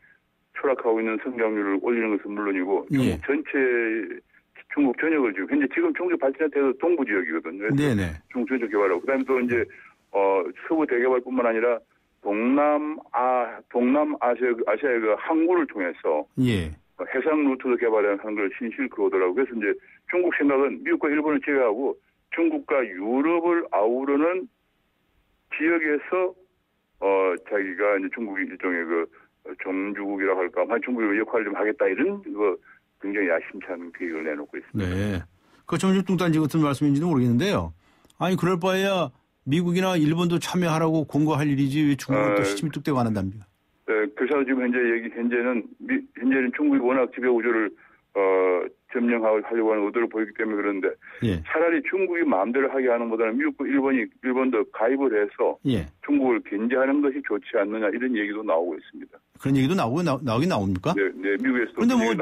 추락하고 있는 성장률을 올리는 것은 물론이고 중국 전역을 지금 중국이 발전한 태도 동부 지역이거든요. 네네. 중국 전역 개발하고 그다음에 또 이제 서부 대개발뿐만 아니라 동남아시아의 그 항구를 통해서 해상 루트도 개발하는 걸 신실크로드라고. 그래서 이제 중국 생각은 미국과 일본을 제외하고 중국과 유럽을 아우르는 지역에서 자기가 이제 중국이 일종의 그 종주국이라고 할까, 중국의 역할을 좀 하겠다 이런 굉장히 야심찬 계획을 내놓고 있습니다. 네. 그 좀 뚱딴지 같은 말씀인지도 모르겠는데요. 아니 그럴 바에야 미국이나 일본도 참여하라고 공고할 일이지 왜 중국은 또 시침이 뚝대고 안 한답니까? 네, 그래서 지금 현재는 중국이 워낙 지배 구조를 점령하려고 하는 의도를 보이기 때문에 그런데 차라리 중국이 마음대로 하게 하는 것보다는 미국과 일본도 가입을 해서 중국을 견제하는 것이 좋지 않느냐 이런 얘기도 나오고 있습니다. 그런 얘기도 나오긴 나옵니까? 네, 미국에서도. 그런데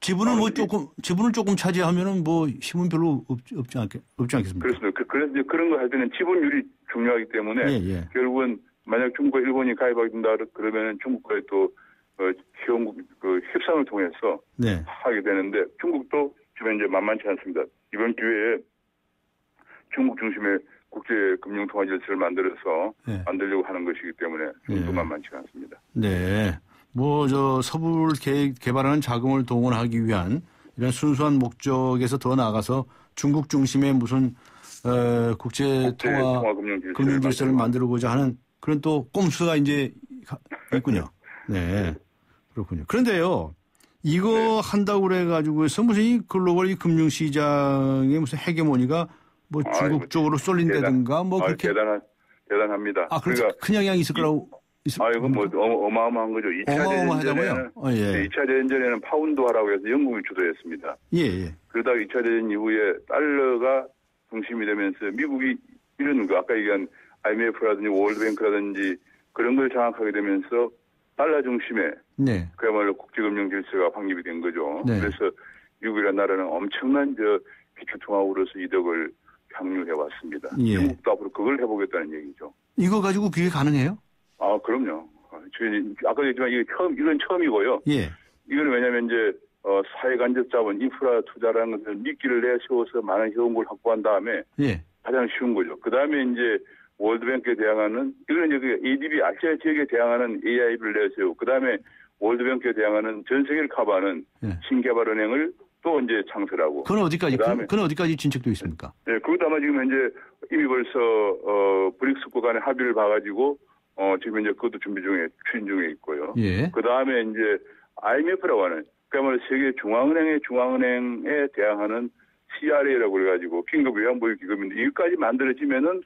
지분을 조금 차지하면은 힘은 별로 없지 않겠습니까? 그렇습니다. 그래서 이제 그런 거 할 때는 지분율이 중요하기 때문에 결국은 만약 중국과 일본이 가입하게 된다 그러면은 중국과의 또 협상을 통해서 하게 되는데 중국도 지금 이제 만만치 않습니다. 이번 기회에 중국 중심의 국제금융통화 질서를 만들려고 하는 것이기 때문에 중국도 만만치 않습니다. 네. 서부를 개발하는 자금을 동원하기 위한 이런 순수한 목적에서 더 나아가서 중국 중심의 무슨 국제통화 금융 질서를 만들고자 하는 그런 또 꼼수가 이제 있군요. 네. 그렇군요. 그런데요, 이거 한다고 그래가지고 해서 무슨 이 글로벌 이 금융시장의 무슨 헤게모니가 중국 쪽으로 쏠린다든가 그렇게. 대단합니다. 그렇죠. 큰 영향이 있을 거라고. 이건 어마어마한 거죠. 2차 대전 전에는 파운드화라고 해서 영국이 주도했습니다. 그러다가 2차 대전 이후에 달러가 중심이 되면서 미국이 이런 아까 얘기한 IMF라든지 월드뱅크라든지 그런 걸 장악하게 되면서 달러 중심의 그야말로 국제금융 질서가 확립이 된 거죠. 그래서 미국이라는 나라는 엄청난 기초통화으로서 이득을 향유해 왔습니다. 중국도 앞으로 그걸 해보겠다는 얘기죠. 이거 가지고 그게 가능해요? 그럼요. 아까 얘기했지만 이건 처음이고요. 이건 왜냐하면 이제 사회간접자본 인프라 투자라는 것을 미끼를 내세워서 많은 현금을 확보한 다음에 가장 쉬운 거죠. 그 다음에 이제 월드뱅크에 대항하는 이거는 이제 ADB 아시아 지역에 대항하는 AIB를 내세우고 그 다음에 월드뱅크에 대항하는 전 세계를 커버하는 신개발은행을 또 이제 창설하고. 그건 어디까지 진척되어 있습니까? 네, 그것도 아마 지금 현재 이미 벌써 브릭스국 간의 합의를 봐가지고 지금 이제 그것도 추진 중에 있고요. 그 다음에 이제 IMF라고 하는 그야말로 세계 중앙은행에 대항하는 CRA라고 그래가지고 긴급외환보유 기금인데 이것까지 만들어지면은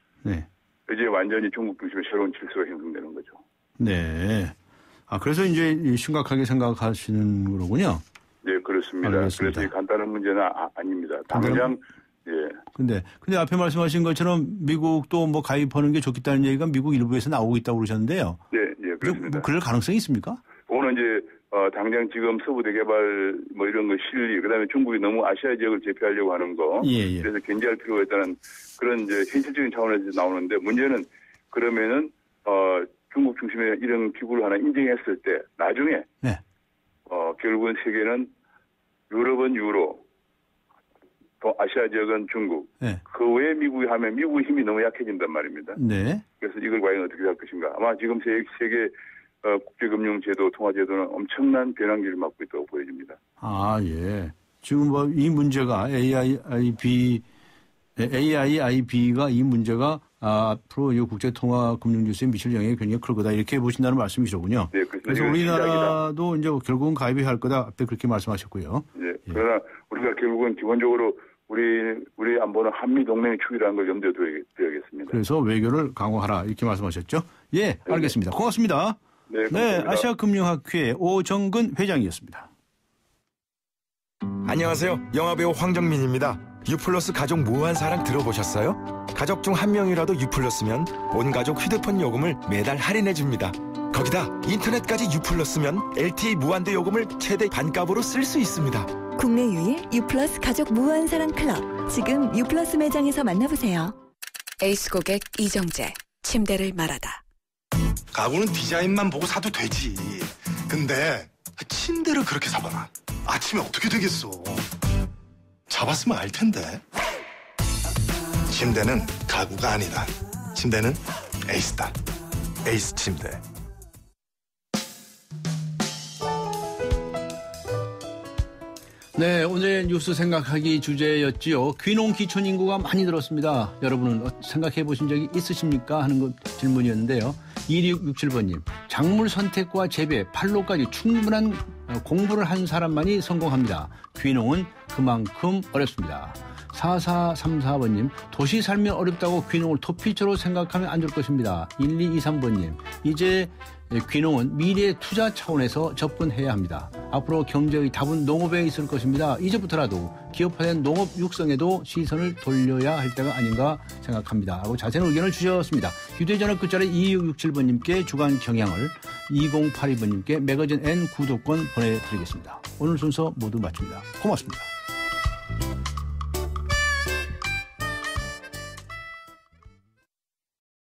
이제 완전히 중국 중심의 새로운 질서가 형성되는 거죠. 네. 그래서 이제 심각하게 생각하시는 거로군요. 네, 그렇습니다. 알겠습니다. 그래서 간단한 문제는 아닙니다. 당장 근데 앞에 말씀하신 것처럼 미국도 가입하는 게 좋겠다는 얘기가 미국 일부에서 나오고 있다고 그러셨는데요. 네, 그렇습니다. 그럴 가능성이 있습니까? 오늘 이제 당장 지금 서부 대개발 이런 거 실리 그다음에 중국이 너무 아시아 지역을 제패하려고 하는 거 그래서 견제할 필요가 있다는 그런 이제 현실적인 차원에서 나오는데 문제는 그러면은 중국 중심의 이런 기구를 하나 인정했을 때 나중에 결국은 세계는 유럽은 유로 또 아시아 지역은 중국, 네. 그 외에 미국이 하면 미국의 힘이 너무 약해진단 말입니다. 네. 그래서 이걸 과연 어떻게 할 것인가. 아마 지금 세계 국제금융제도, 통화제도는 엄청난 변환기를 맞고 있다고 보여집니다. 아, 예. 지금 뭐 이 문제가 AIIB가 이 문제가 앞으로 이 국제통화금융지수에 미칠 영향이 굉장히 클 거다 이렇게 보신다는 말씀이시군요. 네, 그래서 우리나라도 이제 결국은 가입이 할 거다 앞에 그렇게 말씀하셨고요. 네. 그러나 우리가 결국은 기본적으로 우리 안보는 한미 동맹의 축이라는 걸 염두에 둬야겠습니다. 그래서 외교를 강화하라 이렇게 말씀하셨죠. 예, 알겠습니다. 고맙습니다. 네, 감사합니다. 네, 아시아금융학회 오정근 회장이었습니다. 안녕하세요. 영화배우 황정민입니다. 유플러스 가족 무한 사랑 들어보셨어요? 가족 중 한 명이라도 유플러스면 온 가족 휴대폰 요금을 매달 할인해줍니다. 거기다 인터넷까지 유플러스면 LTE 무한대 요금을 최대 반값으로 쓸 수 있습니다. 국내 유일 유플러스 가족 무한 사랑 클럽. 지금 유플러스 매장에서 만나보세요. 에이스 고객 이정재. 침대를 말하다. 가구는 디자인만 보고 사도 되지. 근데 침대를 그렇게 사봐라. 아침에 어떻게 되겠어. 잡았으면 알 텐데. 침대는 가구가 아니다. 침대는 에이스다. 에이스 침대. 네, 오늘의 뉴스 생각하기 주제였지요. 귀농 기촌 인구가 많이 늘었습니다. 여러분은 생각해 보신 적이 있으십니까? 하는 질문이었는데요. 2667번님, 작물 선택과 재배, 판로까지 충분한 공부를 한 사람만이 성공합니다. 귀농은 그만큼 어렵습니다. 4434번님, 도시 살면 어렵다고 귀농을 도피처로 생각하면 안 될 것입니다. 1223번님, 이제 귀농은 미래 투자 차원에서 접근해야 합니다. 앞으로 경제의 답은 농업에 있을 것입니다. 이제부터라도 기업화된 농업 육성에도 시선을 돌려야 할 때가 아닌가 생각합니다. 하고 자세한 의견을 주셨습니다. 휴대전화 끝자리 2667번님께 주간 경향을, 2082번님께 매거진 N 구독권 보내드리겠습니다. 오늘 순서 모두 마칩니다. 고맙습니다.